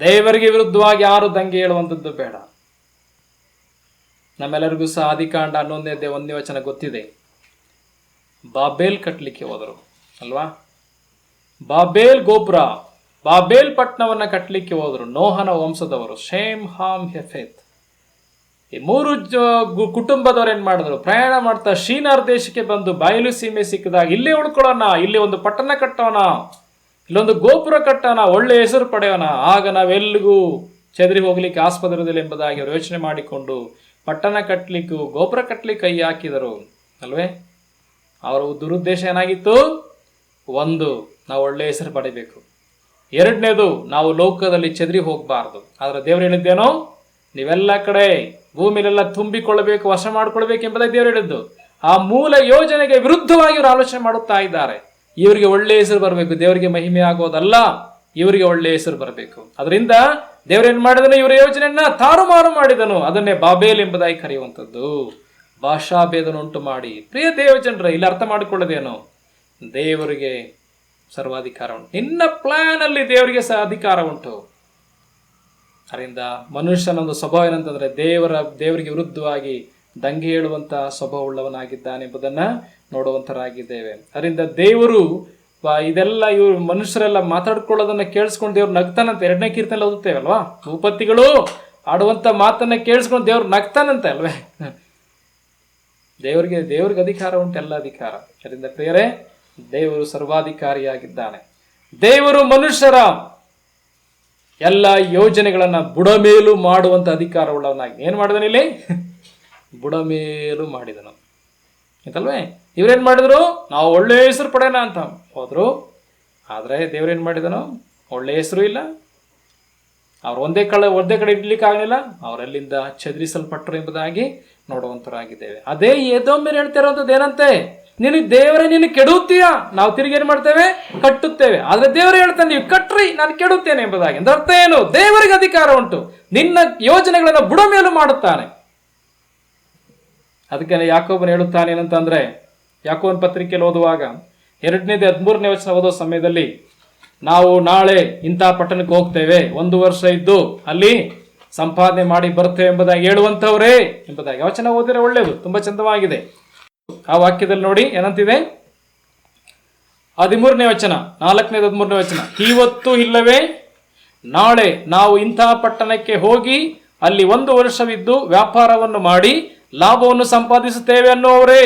A: ದೇವರಿಗೆ ವಿರುದ್ಧವಾಗಿ ಯಾರು ದಂಗೆ ಹೇಳುವಂಥದ್ದು ಬೇಡ. ನಮ್ಮೆಲ್ಲರಿಗೂ ಸಹ ಆದಿಕಾಂಡ 11ನೇ ಅಧ್ಯಾಯ 1ನೇ ವಚನ ಗೊತ್ತಿದೆ. ಬಾಬೇಲ್ ಕಟ್ಟಲಿಕ್ಕೆ ಹೋದರು ಅಲ್ವಾ? ಬಾಬೇಲ್ ಗೋಪುರ, ಬಾಬೇಲ್ ಪಟ್ಟಣವನ್ನ ಕಟ್ಟಲಿಕ್ಕೆ ಹೋದರು ನೋಹನ ವಂಶದವರು, ಶೇಮ್, ಹಾಮ್, ಹೆಫೆತ್. ಈ 3 ಕುಟುಂಬದವರು ಏನ್ ಮಾಡಿದ್ರು? ಪ್ರಯಾಣ ಮಾಡ್ತಾ ಶೀನಾರ್ ದೇಶಕ್ಕೆ ಬಂದು ಬಯಲು ಸೀಮೆ ಸಿಕ್ಕಿದಾಗ ಇಲ್ಲೇ ಉಳ್ಕೊಳ್ಳೋಣ, ಇಲ್ಲಿ ಒಂದು ಪಟ್ಟಣ ಕಟ್ಟೋಣ, ಇಲ್ಲೊಂದು ಗೋಪುರ ಕಟ್ಟೋಣ, ಒಳ್ಳೆ ಹೆಸರು ಪಡೆಯೋಣ, ಆಗ ನಾವೆಲ್ಲಿಗೂ ಚೆದರಿ ಹೋಗ್ಲಿಕ್ಕೆ ಆಸ್ಪದರದಲ್ಲಿ ಎಂಬುದಾಗಿ ಅವರು ಯೋಚನೆ ಮಾಡಿಕೊಂಡು ಪಟ್ಟಣ ಕಟ್ಟಲಿಕ್ಕೂ ಗೋಪುರ ಕಟ್ಟಲಿಕ್ಕೆ ಕೈ ಹಾಕಿದರು ಅಲ್ವೇ? ಅವರ ದುರುದ್ದೇಶ ಏನಾಗಿತ್ತು? ಒಂದು, ನಾವು ಒಳ್ಳೆ ಹೆಸರು ಪಡಿಬೇಕು. ಎರಡನೇದು, ನಾವು ಲೋಕದಲ್ಲಿ ಚೆದರಿ ಹೋಗಬಾರ್ದು. ಆದ್ರೆ ದೇವರು ಹೇಳಿದ್ದೇನೋ, ನೀವೆಲ್ಲ ಕಡೆ ಭೂಮಿಲೆಲ್ಲ ತುಂಬಿಕೊಳ್ಳಬೇಕು, ವಶ ಮಾಡಿಕೊಳ್ಬೇಕು ಎಂಬುದಾಗಿ ದೇವರು ಹೇಳಿದ್ದು. ಆ ಮೂಲ ಯೋಜನೆಗೆ ವಿರುದ್ಧವಾಗಿ ಇವರು ಆಲೋಚನೆ ಮಾಡುತ್ತಾ ಇದ್ದಾರೆ. ಇವರಿಗೆ ಒಳ್ಳೆ ಹೆಸರು ಬರಬೇಕು, ದೇವರಿಗೆ ಮಹಿಮೆ ಆಗೋದಲ್ಲ, ಇವರಿಗೆ ಒಳ್ಳೆ ಹೆಸರು ಬರಬೇಕು. ಅದರಿಂದ ದೇವರೇನ್ ಮಾಡಿದನು? ಇವರ ಯೋಜನೆಯನ್ನ ತಾರುಮಾರು ಮಾಡಿದನು. ಅದನ್ನೇ ಬಾಬೇಲ್ ಎಂಬುದಾಗಿ ಕರೆಯುವಂಥದ್ದು. ಭಾಷಾ ಭೇದನ ಉಂಟು ಮಾಡಿ. ಪ್ರಿಯ ದೇವಜನರ, ಇಲ್ಲಿ ಅರ್ಥ ಮಾಡಿಕೊಳ್ಳೋದೇನು? ದೇವರಿಗೆ ಸರ್ವಾಧಿಕಾರ ಉಂಟು. ನಿನ್ನ ಪ್ಲಾನ್ ಅಲ್ಲಿ ದೇವರಿಗೆ ಸಹ ಅಧಿಕಾರ ಉಂಟು. ಅದರಿಂದ ಮನುಷ್ಯನ ಒಂದು ಸ್ವಭಾವ ಏನಂತಂದ್ರೆ ದೇವರಿಗೆ ವಿರುದ್ಧವಾಗಿ ದಂಗೆ ಹೇಳುವಂತ ಸ್ವಭಾವ ಉಳ್ಳವನಾಗಿದ್ದಾನೆ ಎಂಬುದನ್ನ ನೋಡುವಂತರಾಗಿದ್ದೇವೆ. ಅದರಿಂದ ದೇವರು ಇದೆಲ್ಲ ಇವರು ಮನುಷ್ಯರೆಲ್ಲ ಮಾತಾಡ್ಕೊಳ್ಳೋದನ್ನ ಕೇಳಿಸ್ಕೊಂಡು ದೇವ್ರು ನಗ್ತಾನಂತೆ. 2ನೇ ಕೀರ್ತನೆ ಓದುತ್ತೇವೆ ಅಲ್ವಾ? ಭೂಪತಿಗಳು ಆಡುವಂತ ಮಾತನ್ನ ಕೇಳಿಸ್ಕೊಂಡು ದೇವ್ರು ನಗ್ತಾನಂತೆ ಅಲ್ವೇ? ದೇವರಿಗೆ ಅಧಿಕಾರ ಉಂಟು, ಎಲ್ಲ ಅಧಿಕಾರ. ಅದರಿಂದ ಪ್ರಿಯರೇ, ದೇವರು ಸರ್ವಾಧಿಕಾರಿಯಾಗಿದ್ದಾನೆ. ದೇವರು ಮನುಷ್ಯರ ಎಲ್ಲ ಯೋಜನೆಗಳನ್ನ ಬುಡಮೇಲು ಮಾಡುವಂತ ಅಧಿಕಾರ ಉಳ್ಳವನಾಗಿ ಏನ್ ಮಾಡಿದನು? ಇಲ್ಲಿ ಬುಡಮೇಲು ಮಾಡಿದನು ಅಂತಲ್ವೇ? ಇವ್ರೇನ್ ಮಾಡಿದ್ರು? ನಾವು ಒಳ್ಳೆ ಹೆಸರು ಪಡೆಯೋಣ ಅಂತ ಹೋದ್ರು. ಆದ್ರೆ ದೇವ್ರೇನ್ ಮಾಡಿದನು? ಒಳ್ಳೆ ಹೆಸರು ಇಲ್ಲ. ಅವ್ರು ಒಂದೇ ಕಡೆ ಇಡ್ಲಿಕ್ಕೆ ಆಗಲಿಲ್ಲ. ಅವರೆಲ್ಲಿಂದ ಚದುರಿಸಲ್ಪಟ್ಟರು ಎಂಬುದಾಗಿ ನೋಡುವಂತರಾಗಿದ್ದೇವೆ. ಅದೇ ಏದೋಮ್ಯರು ಹೇಳ್ತಿರೋಂಥದ್ದು ಏನಂತೆ? ದೇವರೇ ನೀನು ಕೆಡುತ್ತೀಯ, ನಾವು ತಿರುಗಿ ಏನ್ ಮಾಡ್ತೇವೆ? ಕಟ್ಟುತ್ತೇವೆ. ಆದ್ರೆ ದೇವರೇ ಹೇಳ್ತಾನೆ, ನೀವು ಕಟ್ರಿ, ನಾನು ಕೆಡುತ್ತೇನೆ ಎಂಬುದಾಗಿ. ಅಂದ್ರೆ ಅರ್ಥ ಏನು? ದೇವರಿಗೆ ಅಧಿಕಾರ ಉಂಟು, ನಿನ್ನ ಯೋಜನೆಗಳನ್ನ ಬುಡಮೇಲು ಮಾಡುತ್ತಾನೆ. ಅದಕ್ಕೆ ಯಾಕೋಬನು ಹೇಳುತ್ತಾನೆ ಏನಂತಂದ್ರೆ, ಯಾಕೋಬನ ಪತ್ರಿಕೆಯಲ್ಲಿ ಓದುವಾಗ 2ನೇ 13ನೇ ವಚನ ಓದೋ ಸಮಯದಲ್ಲಿ, ನಾವು ನಾಳೆ ಇಂಥ ಪಟ್ಟಣಕ್ಕೆ ಹೋಗ್ತೇವೆ, 1 ವರ್ಷ ಇದ್ದು ಅಲ್ಲಿ ಸಂಪಾದನೆ ಮಾಡಿ ಬರ್ತೇವೆ ಎಂಬುದಾಗಿ ಹೇಳುವಂತವ್ರೇ ಎಂಬುದಾಗಿ ವಚನ ಓದಿದ್ರೆ ಒಳ್ಳೇದು, ತುಂಬಾ ಚಂದವಾಗಿದೆ. ಆ ವಾಕ್ಯದಲ್ಲಿ ನೋಡಿ ಏನಂತಿದೆ? 13ನೇ ವಚನ, 4ನೇ 13ನೇ ವಚನ, ಇವತ್ತು ಇಲ್ಲವೇ ನಾಳೆ ನಾವು ಇಂಥ ಪಟ್ಟಣಕ್ಕೆ ಹೋಗಿ ಅಲ್ಲಿ 1 ವರ್ಷವಿದ್ದು ವ್ಯಾಪಾರವನ್ನು ಮಾಡಿ ಲಾಭವನ್ನು ಸಂಪಾದಿಸುತ್ತೇವೆ ಅನ್ನೋವರೇ,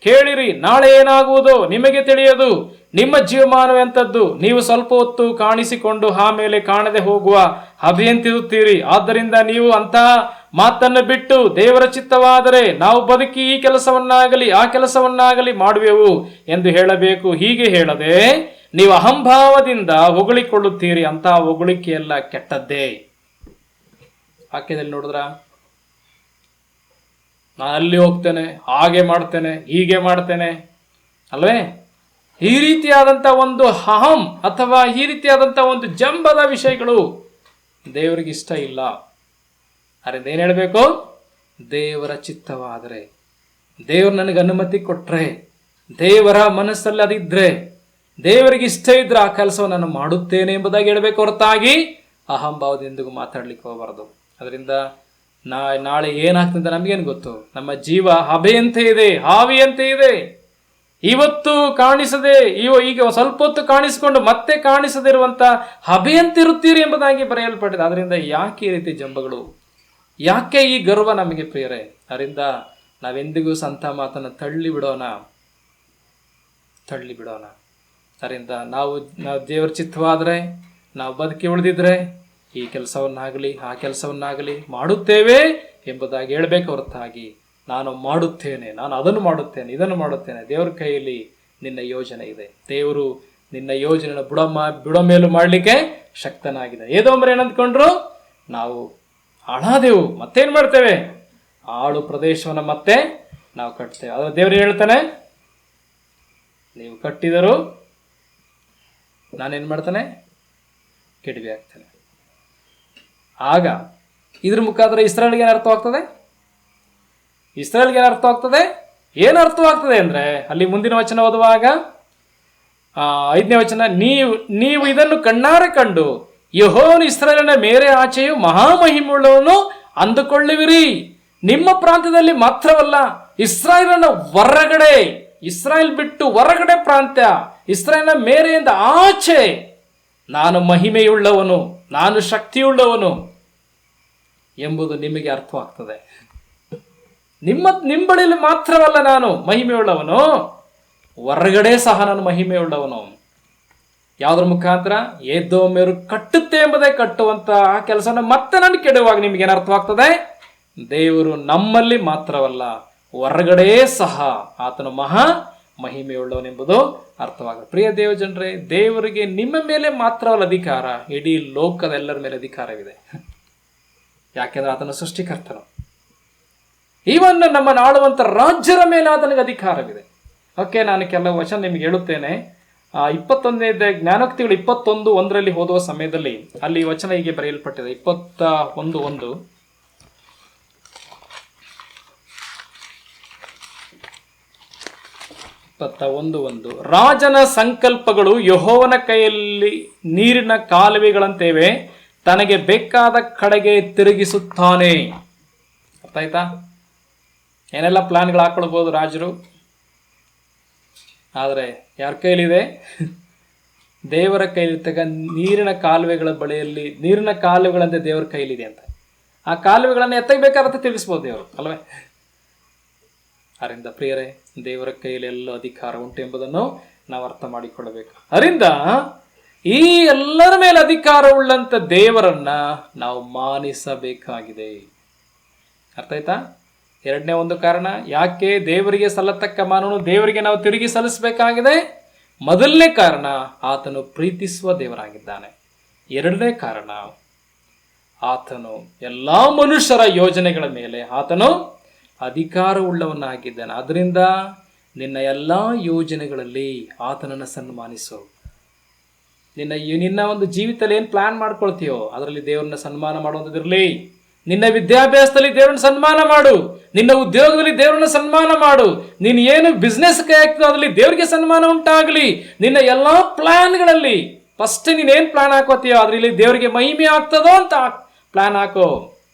A: ಕೇಳಿರಿ, ನಾಳೆ ಏನಾಗುವುದೋ ನಿಮಗೆ ತಿಳಿಯದು. ನಿಮ್ಮ ಜೀವಮಾನವೆಂಥದ್ದು? ನೀವು ಸ್ವಲ್ಪ ಹೊತ್ತು ಕಾಣಿಸಿಕೊಂಡು ಆಮೇಲೆ ಕಾಣದೆ ಹೋಗುವ ಹಬೆಯಂತಿರುತ್ತೀರಿ. ಆದ್ದರಿಂದ ನೀವು ಅಂತ ಮಾತನ್ನು ಬಿಟ್ಟು ದೇವರ ಚಿತ್ತವಾದರೆ ನಾವು ಬದುಕಿ ಈ ಕೆಲಸವನ್ನಾಗಲಿ ಆ ಕೆಲಸವನ್ನಾಗಲಿ ಮಾಡುವೆವು ಎಂದು ಹೇಳಬೇಕು. ಹೀಗೆ ಹೇಳದೆ ನೀವು ಅಹಂಭಾವದಿಂದ ಹೊಗಳಿಕೊಳ್ಳುತ್ತೀರಿ. ಅಂತ ಹೊಗಳಿಕೆಯೆಲ್ಲ ಕೆಟ್ಟದ್ದೇ. ವಾಕ್ಯದಲ್ಲಿ ನೋಡಿದ್ರ, ನಾನು ಅಲ್ಲಿ ಹೋಗ್ತೇನೆ, ಹಾಗೆ ಮಾಡ್ತೇನೆ, ಹೀಗೆ ಮಾಡ್ತೇನೆ ಅಲ್ವೇ? ಈ ರೀತಿಯಾದಂಥ ಒಂದು ಅಹಂ ಅಥವಾ ಈ ರೀತಿಯಾದಂಥ ಒಂದು ಜಂಬದ ವಿಷಯಗಳು ದೇವರಿಗೆ ಇಷ್ಟ ಇಲ್ಲ. ಅದರಿಂದ ಏನು ಹೇಳಬೇಕು? ದೇವರ ಚಿತ್ತವಾದರೆ, ದೇವರು ನನಗೆ ಅನುಮತಿ ಕೊಟ್ರೆ, ದೇವರ ಮನಸ್ಸಲ್ಲಿ ಅದಿದ್ರೆ, ದೇವರಿಗೆ ಇಷ್ಟ ಇದ್ರೆ ಆ ಕೆಲಸವನ್ನು ನಾನು ಮಾಡುತ್ತೇನೆ ಎಂಬುದಾಗಿ ಹೇಳಬೇಕು, ಹೊರತಾಗಿ ಅಹಂಭಾವದಿಂದಿಗೂ ಮಾತಾಡ್ಲಿಕ್ಕೆ ಹೋಗಬಾರದು. ಅದರಿಂದ ನಾಳೆ ಏನಾಗ್ತದೆ ನಮಗೇನು ಗೊತ್ತು? ನಮ್ಮ ಜೀವ ಹಬೆಯಂತೆ ಇದೆ, ಹಾವಿಯಂತೆ ಇದೆ. ಇವತ್ತು ಕಾಣಿಸದೆ ಈಗ ಸ್ವಲ್ಪ ಹೊತ್ತು ಕಾಣಿಸಿಕೊಂಡು ಮತ್ತೆ ಕಾಣಿಸದಿರುವಂತ ಹಬೆಯಂತಿರುತ್ತೀರಿ ಎಂಬುದಾಗಿ ಬರೆಯಲ್ಪಟ್ಟಿದೆ. ಅದರಿಂದ ಯಾಕೆ ಈ ರೀತಿ ಜಂಬಗಳು? ಯಾಕೆ ಈ ಗರ್ವ ನಮಗೆ ಪ್ರಿಯರೇ? ಅದರಿಂದ ನಾವೆಂದಿಗೂ ಸಂತ ಮಾತನ್ನು ತಳ್ಳಿ ಬಿಡೋಣ. ಅದರಿಂದ ನಾವು ದೇವರ ಚಿತ್ತವಾದರೆ, ನಾವು ಬದುಕಿ ಉಳಿದಿದ್ರೆ ಈ ಕೆಲಸವನ್ನಾಗಲಿ ಆ ಕೆಲಸವನ್ನಾಗಲಿ ಮಾಡುತ್ತೇವೆ ಎಂಬುದಾಗಿ ಹೇಳಬೇಕು ಹೊರತಾಗಿ ನಾನು ಮಾಡುತ್ತೇನೆ, ನಾನು ಅದನ್ನು ಮಾಡುತ್ತೇನೆ, ಇದನ್ನು ಮಾಡುತ್ತೇನೆ. ದೇವರ ಕೈಯಲ್ಲಿ ನಿನ್ನ ಯೋಜನೆ ಇದೆ. ದೇವರು ನಿನ್ನ ಯೋಜನೆಯನ್ನು ಬುಡಮೇಲು ಮಾಡಲಿಕ್ಕೆ ಶಕ್ತನಾಗಿದೆ. ಏದೋಮರು ಏನಂದ್ಕೊಂಡ್ರು? ನಾವು ಹಾಳಾದೆವು, ಮತ್ತೇನು ಮಾಡ್ತೇವೆ? ಆಳು ಪ್ರದೇಶವನ್ನು ಮತ್ತೆ ನಾವು ಕಟ್ತೇವೆ. ಆದರೆ ದೇವರು ಹೇಳ್ತಾನೆ, ನೀವು ಕಟ್ಟಿದರೂ ನಾನೇನು ಮಾಡ್ತಾನೆ? ಕೆಡವಿ ಆಗ್ತಾನೆ. ಆಗ ಇದ್ರ ಮುಖಾಂತರ ಇಸ್ರಾಯೇಲ್ಗೆ ಏನು ಅರ್ಥವಾಗ್ತದೆ? ಏನು ಅರ್ಥವಾಗ್ತದೆ ಅಂದರೆ, ಅಲ್ಲಿ ಮುಂದಿನ ವಚನ ಓದುವಾಗ 5ನೇ ವಚನ, ನೀವು ಇದನ್ನು ಕಣ್ಣಾರೆ ಕಂಡು ಯೆಹೋವನು ಇಸ್ರಾಯೇಲಿನ ಮೇರೆ ಆಚೆಯು ಮಹಾಮಹಿಮೆಯುಳ್ಳವನು ಅಂದುಕೊಳ್ಳುವಿರಿ. ನಿಮ್ಮ ಪ್ರಾಂತ್ಯದಲ್ಲಿ ಮಾತ್ರವಲ್ಲ, ಇಸ್ರಾಯೇಲನ ಹೊರಗಡೆ, ಇಸ್ರಾಯೇಲ್ ಬಿಟ್ಟು ಹೊರಗಡೆ ಪ್ರಾಂತ್ಯ, ಇಸ್ರಾಯೇಲಿನ ಮೇರೆಯಿಂದ ಆಚೆ ನಾನು ಮಹಿಮೆಯುಳ್ಳವನು, ನಾನು ಶಕ್ತಿಯುಳ್ಳವನು ಎಂಬುದು ನಿಮಗೆ ಅರ್ಥವಾಗ್ತದೆ. ನಿಮ್ಮ ಬಳಿಯಲ್ಲಿ ಮಾತ್ರವಲ್ಲ ನಾನು ಮಹಿಮೆಯುಳ್ಳವನು, ಹೊರಗಡೆ ಸಹ ನಾನು ಮಹಿಮೆಯುಳ್ಳವನು. ಯಾವುದ್ರ ಮುಖಾಂತರ? ಏದೋಮ್ಯರು ಕಟ್ಟುತ್ತೆ ಎಂಬುದೇ ಕಟ್ಟುವಂತ ಆ ಕೆಲಸನ ಮತ್ತೆ ನಾನು ಕೆಡುವಾಗ ನಿಮಗೇನು ಅರ್ಥವಾಗ್ತದೆ? ದೇವರು ನಮ್ಮಲ್ಲಿ ಮಾತ್ರವಲ್ಲ, ಹೊರಗಡೆ ಸಹ ಆತನು ಮಹಾ ಮಹಿಮೆಯುಳ್ಳವನೆಂಬುದು ಅರ್ಥವಾಗುತ್ತೆ. ಪ್ರಿಯ ದೇವ ಜನರೇ, ದೇವರಿಗೆ ನಿಮ್ಮ ಮೇಲೆ ಮಾತ್ರವಲ್ಲ ಅಧಿಕಾರ, ಇಡೀ ಲೋಕದ ಎಲ್ಲರ ಮೇಲೆ ಅಧಿಕಾರವಿದೆ. ಯಾಕೆಂದ್ರೆ ಆತನ ಸೃಷ್ಟಿಕರ್ತನು. ಈವನ್ ನಮ್ಮನ್ನು ಆಳುವಂತ ರಾಜ್ಯರ ಮೇಲೆ ಆತನಿಗೆ ಅಧಿಕಾರವಿದೆ. ಓಕೆ, ನಾನು ಕೆಲವು ವಚನ ನಿಮಗೆ ಹೇಳುತ್ತೇನೆ. 21ನೇ ಜ್ಞಾನೋಕ್ತಿಗಳು 21:1 ಓದುವ ಸಮಯದಲ್ಲಿ ಅಲ್ಲಿ ವಚನ ಹೀಗೆ ಬರೆಯಲ್ಪಟ್ಟಿದೆ. 21:1 21:1 ರಾಜನ ಸಂಕಲ್ಪಗಳು ಯೆಹೋವನ ಕೈಯಲ್ಲಿ ನೀರಿನ ಕಾಲುವೆಗಳಂತೇವೆ, ತನಗೆ ಬೇಕಾದ ಕಡೆಗೆ ತಿರುಗಿಸುತ್ತಾನೆ. ಅರ್ಥ ಆಯ್ತಾ? ಏನೆಲ್ಲ ಪ್ಲಾನ್ಗಳು ಹಾಕೊಳ್ಬೋದು ರಾಜರು, ಆದರೆ ಯಾರ ಕೈಲಿದೆ? ದೇವರ ಕೈಲಿದ್ದಾಗ ನೀರಿನ ಕಾಲುವೆಗಳ ಬಳಿಯಲ್ಲಿ, ನೀರಿನ ಕಾಲುವೆಗಳಂತೆ ದೇವರ ಕೈಲಿದೆ ಅಂತ. ಆ ಕಾಲುವೆಗಳನ್ನು ಎತ್ತಬೇಕಾದಂತೆ ತಿಳಿಸ್ಬೋದು ದೇವರು, ಅಲ್ವೇ? ಅದರಿಂದ ಪ್ರಿಯರೇ, ದೇವರ ಕೈಯಲ್ಲಿ ಎಲ್ಲ ಅಧಿಕಾರ ಉಂಟು ಎಂಬುದನ್ನು ನಾವು ಅರ್ಥ ಮಾಡಿಕೊಳ್ಳಬೇಕು. ಅದರಿಂದ ಈ ಎಲ್ಲರ ಮೇಲೆ ಅಧಿಕಾರ ಉಳ್ಳಂತ ದೇವರನ್ನ ನಾವು ಮಾನಿಸಬೇಕಾಗಿದೆ. ಅರ್ಥ ಆಯ್ತಾ? 2ನೇ ಒಂದು ಕಾರಣ ಯಾಕೆ ದೇವರಿಗೆ ಸಲ್ಲತಕ್ಕ ಮಾನವನ್ನು ದೇವರಿಗೆ ನಾವು ತಿರುಗಿ ಸಲ್ಲಿಸಬೇಕಾಗಿದೆ. 1ನೇ ಕಾರಣ, ಆತನು ಪ್ರೀತಿಸುವ ದೇವರಾಗಿದ್ದಾನೆ. 2ನೇ ಕಾರಣ, ಆತನು ಎಲ್ಲಾ ಮನುಷ್ಯರ ಯೋಜನೆಗಳ ಮೇಲೆ ಆತನು ಅಧಿಕಾರವುಳ್ಳವನಾಗಿದ್ದಾನೆ. ಅದರಿಂದ ನಿನ್ನ ಎಲ್ಲ ಯೋಜನೆಗಳಲ್ಲಿ ಆತನನ್ನು ಸನ್ಮಾನಿಸು. ನಿನ್ನ ಒಂದು ಜೀವಿತದಲ್ಲಿ ಏನು ಪ್ಲಾನ್ ಮಾಡ್ಕೊಳ್ತೀಯೋ ಅದರಲ್ಲಿ ದೇವರನ್ನ ಸನ್ಮಾನ ಮಾಡುವಂಥದ್ದಿರಲಿ. ನಿನ್ನ ವಿದ್ಯಾಭ್ಯಾಸದಲ್ಲಿ ದೇವರನ್ನ ಸನ್ಮಾನ ಮಾಡು, ನಿನ್ನ ಉದ್ಯೋಗದಲ್ಲಿ ದೇವರನ್ನ ಸನ್ಮಾನ ಮಾಡು, ನೀನು ಏನು ಬಿಸ್ನೆಸ್ ಕೈ ಹಾಕ್ತೋ ಅದರಲ್ಲಿ ದೇವರಿಗೆ ಸನ್ಮಾನ ಉಂಟಾಗಲಿ. ನಿನ್ನ ಎಲ್ಲಾ ಪ್ಲಾನ್ಗಳಲ್ಲಿ ಫಸ್ಟ್ ನೀನೇನು ಪ್ಲಾನ್ ಹಾಕೋತೀಯೋ ಅದರಲ್ಲಿ ದೇವರಿಗೆ ಮಹಿಮೆ ಆಗ್ತದೋ ಅಂತ ಪ್ಲಾನ್ ಹಾಕೋ.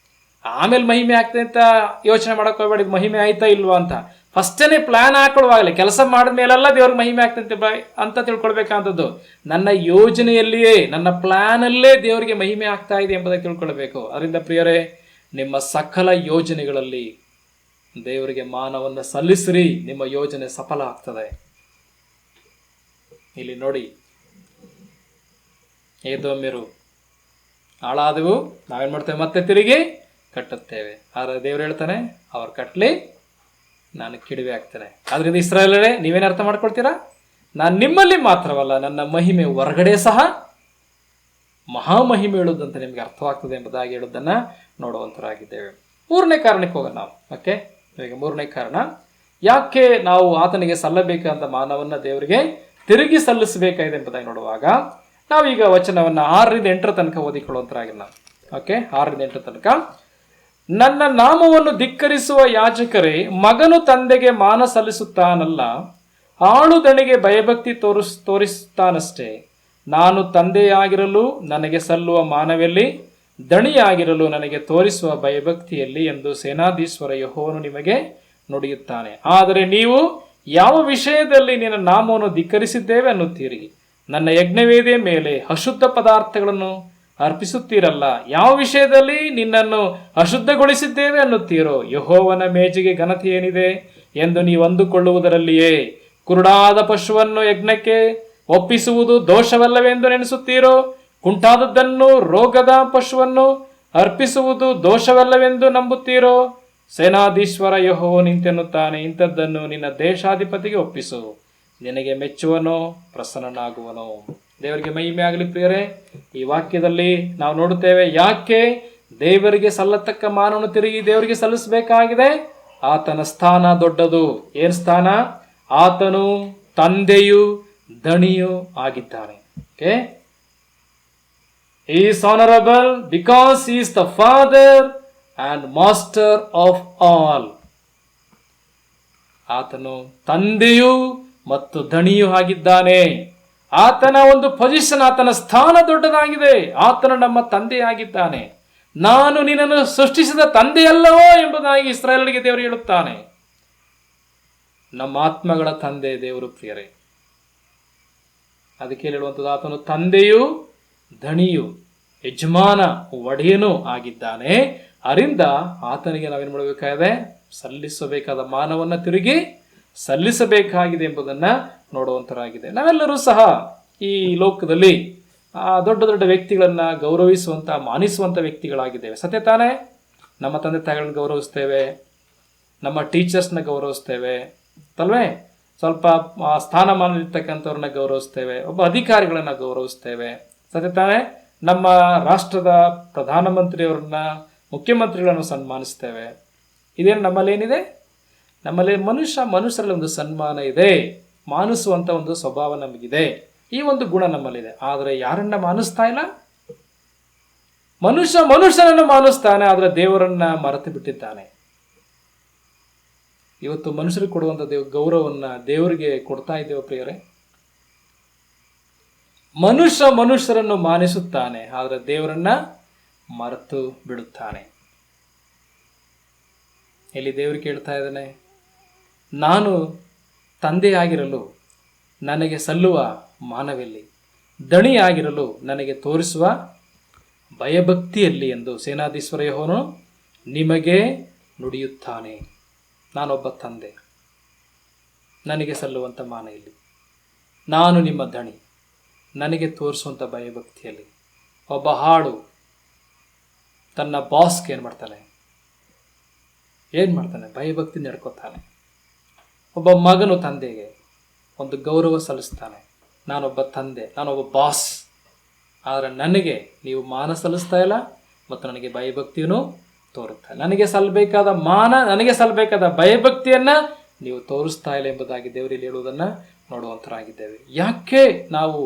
A: ಆಮೇಲೆ ಮಹಿಮೆ ಆಗ್ತದೆ ಅಂತ ಯೋಚನೆ ಮಾಡಕ್ ಹೋಗ್ಬೇಡಿ, ಮಹಿಮೆ ಆಯ್ತಾ ಇಲ್ವಾ ಅಂತ. ಫಸ್ಟೇ ಪ್ಲಾನ್ ಹಾಕೊಳ್ಳುವಾಗಲೇ, ಕೆಲಸ ಮಾಡಿದ ಮೇಲೆಲ್ಲ ದೇವ್ರಿಗೆ ಮಹಿಮೆ ಆಗ್ತಂತೆ ಅಂತ ತಿಳ್ಕೊಳ್ಬೇಕಂಥದ್ದು. ನನ್ನ ಯೋಜನೆಯಲ್ಲಿಯೇ, ನನ್ನ ಪ್ಲಾನಲ್ಲೇ ದೇವರಿಗೆ ಮಹಿಮೆ ಆಗ್ತಾ ಇದೆ ಎಂಬುದನ್ನು ತಿಳ್ಕೊಳ್ಬೇಕು. ಅದರಿಂದ ಪ್ರಿಯರೇ, ನಿಮ್ಮ ಸಕಲ ಯೋಜನೆಗಳಲ್ಲಿ ದೇವರಿಗೆ ಮಾನವನ್ನು ಸಲ್ಲಿಸಿರಿ, ನಿಮ್ಮ ಯೋಜನೆ ಸಫಲ ಆಗ್ತದೆ. ಇಲ್ಲಿ ನೋಡಿ, ಏದೋಮ್ಯರು ಹಾಳಾದವು, ನಾವೇನ್ ಮಾಡ್ತೇವೆ? ಮತ್ತೆ ತಿರುಗಿ ಕಟ್ಟುತ್ತೇವೆ. ಆದರೆ ದೇವರು ಹೇಳ್ತಾನೆ, ಅವ್ರು ಕಟ್ಟಲಿ, ನಾನು ಕಿಡಿವೆ ಆಗ್ತೇನೆ. ಆದ್ರಿಂದ ಇಸ್ರಾಯೇಲರೇ, ನೀವೇನು ಅರ್ಥ ಮಾಡ್ಕೊಳ್ತೀರಾ? ನಾನು ನಿಮ್ಮಲ್ಲಿ ಮಾತ್ರವಲ್ಲ, ನನ್ನ ಮಹಿಮೆ ಹೊರಗಡೆ ಸಹ ಮಹಾಮಹಿಮೆ ಹೇಳುವುದಂತ ನಿಮಗೆ ಅರ್ಥವಾಗ್ತದೆ ಎಂಬುದಾಗಿ ಹೇಳುವುದನ್ನು ನೋಡುವಂತರಾಗಿದ್ದೇವೆ. 3ನೇ ಕಾರಣಕ್ಕೆ ಹೋಗೋಣ ನಾವು. ಓಕೆ, ಈಗ 3ನೇ ಕಾರಣ, ಯಾಕೆ ನಾವು ಆತನಿಗೆ ಸಲ್ಲಬೇಕಂತ ಮಾನವನ್ನ ದೇವರಿಗೆ ತಿರುಗಿ ಸಲ್ಲಿಸಬೇಕಾಗಿದೆ ಎಂಬುದಾಗಿ ನೋಡುವಾಗ ನಾವೀಗ ವಚನವನ್ನು 6ರಿಂದ 8 ತನಕ ಓದಿಕೊಳ್ಳುವಂತರಾಗಿ ನಾವು. ಓಕೆ, 6ರಿಂದ 8 ತನಕ. ನನ್ನ ನಾಮವನ್ನು ಧಿಕ್ಕರಿಸುವ ಯಾಜಕರೇ, ಮಗನು ತಂದೆಗೆ ಮಾನ ಸಲ್ಲಿಸುತ್ತಾನಲ್ಲ, ಆಳುದಣಿಗೆ ಭಯಭಕ್ತಿ ತೋರಿಸುತ್ತಾನಷ್ಟೇ. ನಾನು ತಂದೆಯಾಗಿರಲು ನನಗೆ ಸಲ್ಲುವ ಮಾನವೆಲ್ಲಿ, ದಣಿಯಾಗಿರಲು ನನಗೆ ತೋರಿಸುವ ಭಯಭಕ್ತಿಯಲ್ಲಿ ಎಂದು ಸೇನಾಧೀಶ್ವರ ಯೆಹೋವನು ನಿಮಗೆ ನುಡಿಯುತ್ತಾನೆ. ಆದರೆ ನೀವು ಯಾವ ವಿಷಯದಲ್ಲಿ ನಿನ್ನ ನಾಮವನ್ನು ಧಿಕ್ಕರಿಸಿದ್ದೇವೆ ಅನ್ನುತ್ತೀರಿ? ನನ್ನ ಯಜ್ಞವೇದಿಯ ಮೇಲೆ ಅಶುದ್ಧ ಪದಾರ್ಥಗಳನ್ನು ಅರ್ಪಿಸುತ್ತೀರಲ್ಲ. ಯಾವ ವಿಷಯದಲ್ಲಿ ನಿನ್ನನ್ನು ಅಶುದ್ಧಗೊಳಿಸಿದ್ದೇವೆ ಅನ್ನುತ್ತೀರೋ? ಯೆಹೋವನ ಮೇಜಿಗೆ ಘನತೆ ಏನಿದೆ ಎಂದು ನೀವು ಅಂದುಕೊಳ್ಳುವುದರಲ್ಲಿಯೇ ಕುರುಡಾದ ಪಶುವನ್ನು ಯಜ್ಞಕ್ಕೆ ಒಪ್ಪಿಸುವುದು ದೋಷವಲ್ಲವೆಂದು ನೆನೆಸುತ್ತೀರೋ? ಕುಂಟಾದದ್ದನ್ನು ರೋಗದ ಪಶುವನ್ನು ಅರ್ಪಿಸುವುದು ದೋಷವಲ್ಲವೆಂದು ನಂಬುತ್ತೀರೋ? ಸೇನಾಧೀಶ್ವರ ಯೆಹೋವನು ನಿಂತೆನ್ನುತ್ತಾನೆ, ಇಂಥದ್ದನ್ನು ನಿನ್ನ ದೇಶಾಧಿಪತಿಗೆ ಒಪ್ಪಿಸು, ನಿನಗೆ ಮೆಚ್ಚುವನೋ ಪ್ರಸನ್ನನಾಗುವನೋ. ದೇವರಿಗೆ ಮಹಿಮೆ ಆಗಲಿ ಪ್ರಿಯರೇ. ಈ ವಾಕ್ಯದಲ್ಲಿ ನಾವು ನೋಡುತ್ತೇವೆ, ಯಾಕೆ ದೇವರಿಗೆ ಸಲ್ಲತಕ್ಕ ಮಾನವನ್ನು ತಿರುಗಿ ದೇವರಿಗೆ ಸಲ್ಲಿಸಬೇಕಾಗಿದೆ? ಆತನ ಸ್ಥಾನ ದೊಡ್ಡದು. ಏನ್ ಸ್ಥಾನ? ಆತನು ತಂದೆಯು ದಣಿಯೂ ಆಗಿದ್ದಾನೆ. Okay, he is honorable because he is the father and master of all. ಆತನು ತಂದೆಯು ಮತ್ತು ದಣಿಯೂ ಆಗಿದ್ದಾನೆ. ಆತನ ಒಂದು ಪೊಸಿಷನ್, ಆತನ ಸ್ಥಾನ ದೊಡ್ಡದಾಗಿದೆ. ಆತನು ನಮ್ಮ ತಂದೆಯಾಗಿದ್ದಾನೆ. ನಾನು ನಿನ್ನನ್ನು ಸೃಷ್ಟಿಸಿದ ತಂದೆಯಲ್ಲವೋ ಎಂಬುದಾಗಿ ಇಸ್ರಾಯೇಲರಿಗೆ ದೇವರು ಹೇಳುತ್ತಾನೆ. ನಮ್ಮ ಆತ್ಮಗಳ ತಂದೆ ದೇವರು ಪ್ರಿಯರೇ. ಅದಕ್ಕೆ ಹೇಳುವಂಥದ್ದು, ಆತನು ತಂದೆಯು ದಣಿಯು ಯಜಮಾನ ಒಡೆಯನೂ ಆಗಿದ್ದಾನೆ. ಅದರಿಂದ ಆತನಿಗೆ ನಾವೇನು ಮಾಡಬೇಕಾಗಿದೆ? ಸಲ್ಲಿಸಬೇಕಾದ ಮಾನವನ್ನ ತಿರುಗಿ ಸಲ್ಲಿಸಬೇಕಾಗಿದೆ ಎಂಬುದನ್ನ ನೋಡುವಂತರಾಗಿದೆ. ನಾವೆಲ್ಲರೂ ಸಹ ಈ ಲೋಕದಲ್ಲಿ ದೊಡ್ಡ ದೊಡ್ಡ ವ್ಯಕ್ತಿಗಳನ್ನ ಗೌರವಿಸುವಂತ ಮಾನಿಸುವಂತ ವ್ಯಕ್ತಿಗಳಾಗಿದ್ದೇವೆ. ಸತ್ಯ ತಾನೇ? ನಮ್ಮ ತಂದೆ ತಾಯಿಗಳನ್ನ ಗೌರವಿಸ್ತೇವೆ, ನಮ್ಮ ಟೀಚರ್ಸ್ನ ಗೌರವಿಸ್ತೇವೆ ಅಲ್ವೇ? ಸ್ವಲ್ಪ ಸ್ಥಾನಮಾನದಲ್ಲಿರ್ತಕ್ಕಂಥವ್ರನ್ನ ಗೌರವಿಸ್ತೇವೆ, ಒಬ್ಬ ಅಧಿಕಾರಿಗಳನ್ನ ಗೌರವಿಸ್ತೇವೆ. ಸತ್ಯ ತಾನೇ? ನಮ್ಮ ರಾಷ್ಟ್ರದ ಪ್ರಧಾನಮಂತ್ರಿಯವರನ್ನ, ಮುಖ್ಯಮಂತ್ರಿಗಳನ್ನು ಸನ್ಮಾನಿಸ್ತೇವೆ. ಇದೇನು ನಮ್ಮಲ್ಲಿ ಏನಿದೆ? ನಮ್ಮಲ್ಲಿ ಮನುಷ್ಯರಲ್ಲಿ ಒಂದು ಸನ್ಮಾನ ಇದೆ, ಮಾನಿಸುವಂತ ಒಂದು ಸ್ವಭಾವ ನಮಗಿದೆ, ಈ ಒಂದು ಗುಣ ನಮ್ಮಲ್ಲಿದೆ. ಆದರೆ ಯಾರನ್ನ ಮಾನಿಸ್ತಾ ಇಲ್ಲ? ಮನುಷ್ಯನನ್ನು ಮಾನಿಸ್ತಾನೆ, ಆದರೆ ದೇವರನ್ನ ಮರೆತು ಬಿಟ್ಟಿದ್ದಾನೆ. ಇವತ್ತು ಮನುಷ್ಯರಿಗೆ ಕೊಡುವಂತ ಗೌರವವನ್ನ ದೇವರಿಗೆ ಕೊಡ್ತಾ ಇದ್ದೇವೆ ಪ್ರಿಯರೇ? ಮನುಷ್ಯರನ್ನು ಮಾನಿಸುತ್ತಾನೆ, ಆದರೆ ದೇವರನ್ನ ಮರೆತು ಬಿಡುತ್ತಾನೆ. ಇಲ್ಲಿ ದೇವರು ಕೇಳ್ತಾ ಇದ್ದಾನೆ, ನಾನು ತಂದೆಯಾಗಿರಲು ನನಗೆ ಸಲ್ಲುವ ಮಾನವೆಲ್ಲಿ? ದಣಿಯಾಗಿರಲು ನನಗೆ ತೋರಿಸುವ ಭಯಭಕ್ತಿಯಲ್ಲಿ ಎಂದು ಸೇನಾಧೀಶ್ವರ ಯೆಹೋವನು ನಿಮಗೆ ನುಡಿಯುತ್ತಾನೆ. ನಾನೊಬ್ಬ ತಂದೆ, ನನಗೆ ಸಲ್ಲುವಂಥ ಮಾನ ಇಲ್ಲಿ. ನಾನು ನಿಮ್ಮ ದಣಿ, ನನಗೆ ತೋರಿಸುವಂಥ ಭಯಭಕ್ತಿಯಲ್ಲಿ. ಒಬ್ಬ ಹಾಡು ತನ್ನ ಬಾಸ್ಗೆ ಏನು ಮಾಡ್ತಾನೆ? ಭಯಭಕ್ತಿ ನಡ್ಕೋತಾನೆ. ಒಬ್ಬ ಮಗನು ತಂದೆಗೆ ಒಂದು ಗೌರವ ಸಲ್ಲಿಸ್ತಾನೆ. ನಾನೊಬ್ಬ ತಂದೆ, ನಾನೊಬ್ಬ ಬಾಸ್, ಆದರೆ ನನಗೆ ನೀವು ಮಾನ ಸಲ್ಲಿಸ್ತಾ ಇಲ್ಲ ಮತ್ತು ನನಗೆ ಭಯಭಕ್ತಿಯನ್ನು ತೋರುತ್ತಾ ಇಲ್ಲ. ನನಗೆ ಸಲ್ಲಬೇಕಾದ ಮಾನ, ನನಗೆ ಸಲ್ಲಬೇಕಾದ ಭಯಭಕ್ತಿಯನ್ನ ನೀವು ತೋರಿಸ್ತಾ ಇಲ್ಲ ಎಂಬುದಾಗಿ ದೇವರಲ್ಲಿ ಹೇಳುವುದನ್ನ ನೋಡುವಂತರಾಗಿದ್ದೇವೆ. ಯಾಕೆ ನಾವು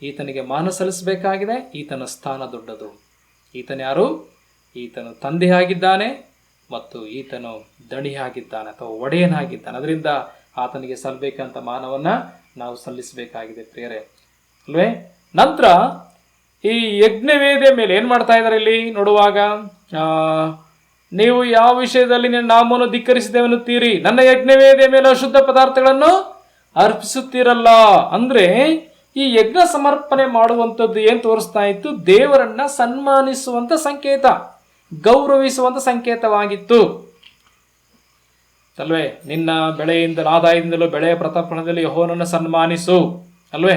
A: ಈತನಿಗೆ ಮಾನ ಸಲ್ಲಿಸಬೇಕಾಗಿದೆ? ಈತನ ಸ್ಥಾನ ದೊಡ್ಡದು. ಈತನ ಯಾರು? ಈತನು ತಂದೆಯಾಗಿದ್ದಾನೆ ಮತ್ತು ಈತನು ದಣಿಯಾಗಿದ್ದಾನೆ ಅಥವಾ ಒಡೆಯನಾಗಿದ್ದಾನೆ. ಅದರಿಂದ ಆತನಿಗೆ ಸಲ್ಲಬೇಕಂತ ಮಾನವನ್ನ ನಾವು ಸಲ್ಲಿಸಬೇಕಾಗಿದೆ ಪ್ರಿಯರೇ, ಅಲ್ವೇ? ನಂತರ ಈ ಯಜ್ಞವೇದಿಯ ಮೇಲೆ ಏನ್ ಮಾಡ್ತಾ ಇದ್ದಾರೆ ಇಲ್ಲಿ ನೋಡುವಾಗ, ನೀವು ಯಾವ ವಿಷಯದಲ್ಲಿ ನನ್ನ ನಾಮವನ್ನು ಧಿಕ್ಕರಿಸಿದೆವನ್ನುತ್ತೀರಿ, ನನ್ನ ಯಜ್ಞವೇದಿಯ ಮೇಲೆ ಅಶುದ್ಧ ಪದಾರ್ಥಗಳನ್ನು ಅರ್ಪಿಸುತ್ತೀರಲ್ಲ. ಅಂದ್ರೆ ಈ ಯಜ್ಞ ಸಮರ್ಪಣೆ ಮಾಡುವಂಥದ್ದು ಏನ್ ತೋರಿಸ್ತಾ ಇತ್ತು? ದೇವರನ್ನ ಸನ್ಮಾನಿಸುವಂತ ಸಂಕೇತ, ಗೌರವಿಸುವಂತ ಸಂಕೇತವಾಗಿತ್ತು ಅಲ್ವೇ? ನಿನ್ನ ಬೆಳೆಯಿಂದಲೂ ಆದಾಯದಿಂದಲೂ ಬೆಳೆಯ ಪ್ರತಾಪಣದಲ್ಲಿ ಯೆಹೋವನನ್ನು ಸನ್ಮಾನಿಸು ಅಲ್ವೇ?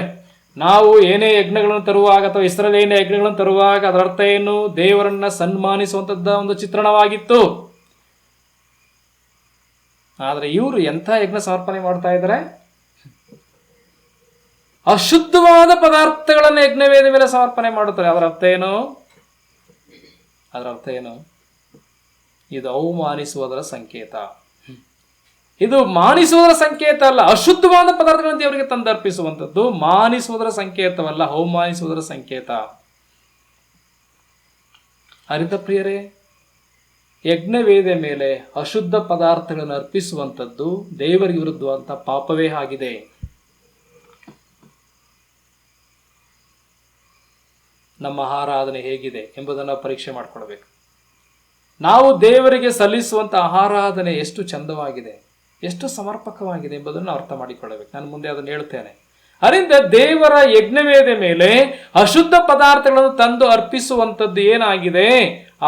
A: ನಾವು ಏನೇ ಯಜ್ಞಗಳನ್ನು ತರುವಾಗ ಅಥವಾ ಇಸ್ರಾಯೇಲ್ ಏನೇ ಯಜ್ಞಗಳನ್ನು ತರುವಾಗ ಅದರ ಅರ್ಥ ಏನು? ದೇವರನ್ನ ಸನ್ಮಾನಿಸುವಂತದ್ದ ಒಂದು ಚಿತ್ರಣವಾಗಿತ್ತು. ಆದ್ರೆ ಇವರು ಎಂಥ ಯಜ್ಞ ಸಮರ್ಪಣೆ ಮಾಡ್ತಾ ಇದ್ದಾರೆ? ಅಶುದ್ಧವಾದ ಪದಾರ್ಥಗಳನ್ನು ಯಜ್ಞವೇದಿ ಮೇಲೆ ಸಮರ್ಪಣೆ ಮಾಡುತ್ತಾರೆ. ಅದರ ಅರ್ಥ ಏನು? ಇದು ಅವಮಾನಿಸುವುದರ ಸಂಕೇತ. ಇದು ಮಾನಿಸುವುದರ ಸಂಕೇತ ಅಲ್ಲ. ಅಶುದ್ಧವಾದ ಪದಾರ್ಥಗಳನ್ನು ದೇವರಿಗೆ ತಂದರ್ಪಿಸುವಂಥದ್ದು ಮಾನಿಸುವುದರ ಸಂಕೇತವಲ್ಲ, ಅವಮಾನಿಸುವುದರ ಸಂಕೇತ. ಅರಿತ ಪ್ರಿಯರೇ, ಯಜ್ಞವೇದಿಯ ಮೇಲೆ ಅಶುದ್ಧ ಪದಾರ್ಥಗಳನ್ನು ಅರ್ಪಿಸುವಂಥದ್ದು ದೇವರಿಗೆ ವಿರುದ್ಧವಂತ ಪಾಪವೇ ಆಗಿದೆ. ನಮ್ಮ ಆರಾಧನೆ ಹೇಗಿದೆ ಎಂಬುದನ್ನು ಪರೀಕ್ಷೆ ಮಾಡಿಕೊಳ್ಬೇಕು. ನಾವು ದೇವರಿಗೆ ಸಲ್ಲಿಸುವಂತ ಆರಾಧನೆ ಎಷ್ಟು ಚಂದವಾಗಿದೆ, ಎಷ್ಟು ಸಮರ್ಪಕವಾಗಿದೆ ಎಂಬುದನ್ನು ಅರ್ಥ ಮಾಡಿಕೊಳ್ಳಬೇಕು. ನಾನು ಮುಂದೆ ಅದನ್ನು ಹೇಳ್ತೇನೆ. ಅದರಿಂದ ದೇವರ ಯಜ್ಞವೇದ ಮೇಲೆ ಅಶುದ್ಧ ಪದಾರ್ಥಗಳನ್ನು ತಂದು ಅರ್ಪಿಸುವಂಥದ್ದು ಏನಾಗಿದೆ,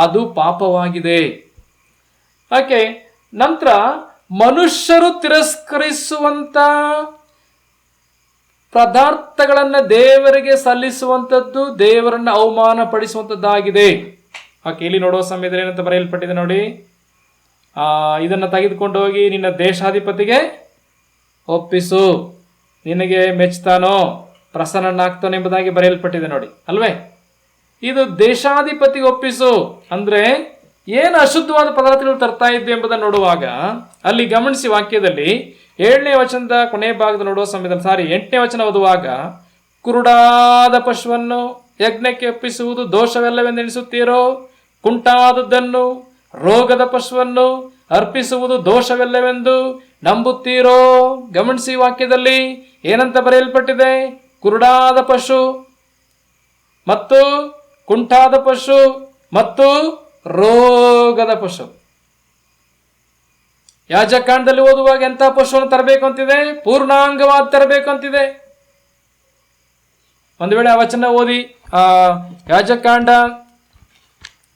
A: ಅದು ಪಾಪವಾಗಿದೆ. ಓಕೆ, ನಂತರ ಮನುಷ್ಯರು ತಿರಸ್ಕರಿಸುವಂತ ಪದಾರ್ಥಗಳನ್ನು ದೇವರಿಗೆ ಸಲ್ಲಿಸುವಂಥದ್ದು ದೇವರನ್ನು ಅವಮಾನ ಪಡಿಸುವಂಥದ್ದಾಗಿದೆ. ಓಕೆ, ಇಲ್ಲಿ ನೋಡುವ ಸಮಯದಲ್ಲಿ ಏನಂತ ಬರೆಯಲ್ಪಟ್ಟಿದೆ ನೋಡಿ, ಇದನ್ನು ತೆಗೆದುಕೊಂಡು ಹೋಗಿ ನಿನ್ನ ದೇಶಾಧಿಪತಿಗೆ ಒಪ್ಪಿಸು, ನಿನಗೆ ಮೆಚ್ತಾನೋ ಪ್ರಸನ್ನನಾಗ್ತಾನೋ ಎಂಬುದಾಗಿ ಬರೆಯಲ್ಪಟ್ಟಿದೆ ನೋಡಿ, ಅಲ್ವೇ? ಇದು ದೇಶಾಧಿಪತಿಗೆ ಒಪ್ಪಿಸು ಅಂದ್ರೆ ಏನು ಅಶುದ್ಧವಾದ ಪದಾರ್ಥಗಳು ತರ್ತಾ ಇದ್ವಿ ಎಂಬುದನ್ನು ನೋಡುವಾಗ ಅಲ್ಲಿ ಗಮನಿಸಿ, ವಾಕ್ಯದಲ್ಲಿ 7ನೇ ವಚನದ ಕೊನೆಯ ಭಾಗದಲ್ಲಿ ನೋಡುವ ಸಮಯದಲ್ಲಿ 8ನೇ ವಚನ ಓದುವಾಗ, ಕುರುಡಾದ ಪಶುವನ್ನು ಯಜ್ಞಕ್ಕೆ ಒಪ್ಪಿಸುವುದು ದೋಷವೆಲ್ಲವೆಂದೆಣಿಸುತ್ತೀರೋ, ಕುಂಟಾದದ್ದನ್ನು ರೋಗದ ಪಶುವನ್ನು ಅರ್ಪಿಸುವುದು ದೋಷವೆಲ್ಲವೆಂದು ನಂಬುತ್ತೀರೋ. ಗಮನಿಸಿ, ವಾಕ್ಯದಲ್ಲಿ ಏನಂತ ಬರೆಯಲ್ಪಟ್ಟಿದೆ? ಕುರುಡಾದ ಪಶು ಮತ್ತು ಕುಂಟಾದ ಪಶು ಮತ್ತು ರೋಗದ ಪಶು. ಯಾಜಕಾಂಡದಲ್ಲಿ ಓದುವಾಗ ಎಂಥ ಪಶುವನ್ನು ತರಬೇಕು ಅಂತಿದೆ? ಪೂರ್ಣಾಂಗವಾದ ತರಬೇಕು ಅಂತಿದೆ. ಒಂದು ವೇಳೆ ಆ ವಚನ ಓದಿ ಯಾಜಕಾಂಡ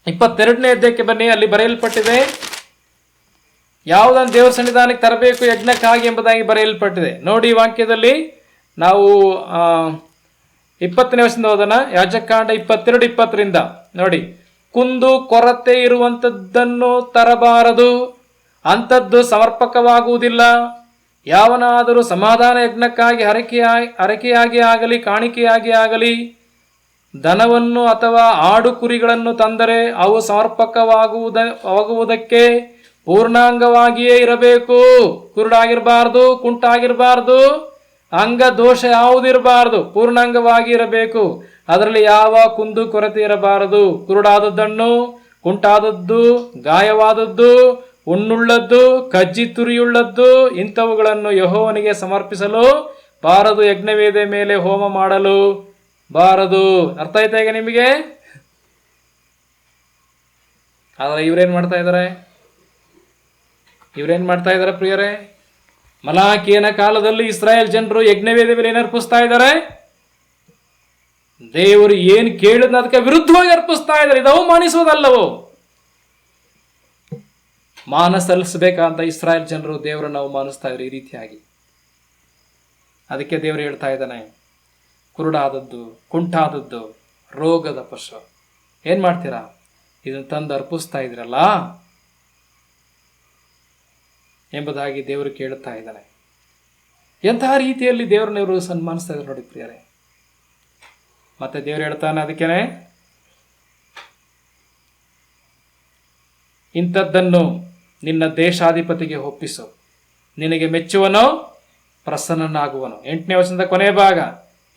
A: 22ನೇ ಅಧ್ಯಾಯಕ್ಕೆ ಬನ್ನಿ, ಅಲ್ಲಿ ಬರೆಯಲ್ಪಟ್ಟಿದೆ ಯಾವುದನ್ನು ದೇವರ ಸನ್ನಿಧಾನಕ್ಕೆ ತರಬೇಕು ಯಜ್ಞಕ್ಕಾಗಿ ಎಂಬುದಾಗಿ ಬರೆಯಲ್ಪಟ್ಟಿದೆ. ನೋಡಿ, ವಾಕ್ಯದಲ್ಲಿ ನಾವು 20ನೇ ವಚನದಿಂದ ಓದೋಣ. ಯಾಜಕಾಂಡ 22:20 ನೋಡಿ, ಕುಂದು ಕೊರತೆ ಇರುವಂಥದ್ದನ್ನು ತರಬಾರದು, ಅಂಥದ್ದು ಸಮರ್ಪಕವಾಗುವುದಿಲ್ಲ. ಯಾವನಾದರೂ ಸಮಾಧಾನ ಯಜ್ಞಕ್ಕಾಗಿ ಹರಕೆಯಾಗಿ ಆಗಲಿ ಕಾಣಿಕೆಯಾಗಿ ಆಗಲಿ ದನವನ್ನು ಅಥವಾ ಆಡು ಕುರಿಗಳನ್ನು ತಂದರೆ ಅವು ಸಮರ್ಪಕವಾಗುವುದಕ್ಕೆ ಪೂರ್ಣಾಂಗವಾಗಿಯೇ ಇರಬೇಕು. ಕುರುಡಾಗಿರಬಾರ್ದು, ಕುಂಟಾಗಿರಬಾರ್ದು, ಅಂಗ ದೋಷ ಯಾವುದಿರಬಾರದು, ಪೂರ್ಣಾಂಗವಾಗಿ ಇರಬೇಕು. ಅದರಲ್ಲಿ ಯಾವ ಕುಂದು ಕೊರತೆ ಇರಬಾರದು. ಕುರುಡಾದದ್ದನ್ನು, ಕುಂಟಾದದ್ದು, ಗಾಯವಾದದ್ದು, ಹುಣ್ಣುಳ್ಳದ್ದು, ಕಜ್ಜಿ ತುರಿಯುಳ್ಳದ್ದು ಇಂಥವುಗಳನ್ನು ಯೆಹೋವನಿಗೆ ಸಮರ್ಪಿಸಲು ಬಾರದು. ಯಜ್ಞವೇದ ಮೇಲೆ ಹೋಮ ಮಾಡಲು ಬಾರದು. ಅರ್ಥ ಆಯ್ತಾ ಈಗ ನಿಮಗೆ? ಆದರೆ ಇವ್ರೇನ್ ಮಾಡ್ತಾ ಇದ್ದಾರೆ ಪ್ರಿಯರೇ? ಮಲಾಕಿಯನ ಕಾಲದಲ್ಲಿ ಇಸ್ರಾಯೇಲ್ ಜನರು ಯಜ್ಞವೇದ ಮೇಲೆ ಏನು ಅರ್ಪಿಸ್ತಾ ಇದ್ದಾರೆ? ದೇವರು ಏನು ಕೇಳಿದ್ನ ಅದಕ್ಕೆ ವಿರುದ್ಧವಾಗಿ ಅರ್ಪಿಸ್ತಾ ಇದ್ದಾರೆ. ಇದು ಅವಮಾನಿಸುವುದಲ್ಲವೋ? ಮಾನ ಸಲ್ಲಿಸಬೇಕಂತ ಇಸ್ರಾಯೇಲ್ ಜನರು ದೇವರನ್ನು ಅವಮಾನಿಸ್ತಾ ಇದ್ರು ಈ ರೀತಿಯಾಗಿ. ಅದಕ್ಕೆ ದೇವರು ಹೇಳ್ತಾ ಇದ್ದಾನೆ, ಕುರುಡಾದದ್ದು, ಕುಂಟಾದದ್ದು, ರೋಗದ ಪಶು ಏನ್ ಮಾಡ್ತೀರಾ? ಇದನ್ನು ತಂದು ಅರ್ಪಿಸ್ತಾ ಇದ್ರಲ್ಲ ಎಂಬುದಾಗಿ ದೇವರು ಕೇಳುತ್ತಾ ಇದ್ದಾನೆ. ಎಂತಹ ರೀತಿಯಲ್ಲಿ ದೇವರನ್ನ ಇವರು ಸನ್ಮಾನಿಸ್ತಾ ಇದ್ದಾರೆ ನೋಡಿ ಪ್ರಿಯರೇ. ಮತ್ತೆ ದೇವರು ಹೇಳ್ತಾನೆ, ಅದಕ್ಕೇನೆ ಇಂಥದ್ದನ್ನು ನಿನ್ನ ದೇಶಾಧಿಪತಿಗೆ ಒಪ್ಪಿಸು, ನಿನಗೆ ಮೆಚ್ಚುವನೋ ಪ್ರಸನ್ನನಾಗುವನು. 8ನೇ ವಚನದ ಕೊನೆಯ ಭಾಗ,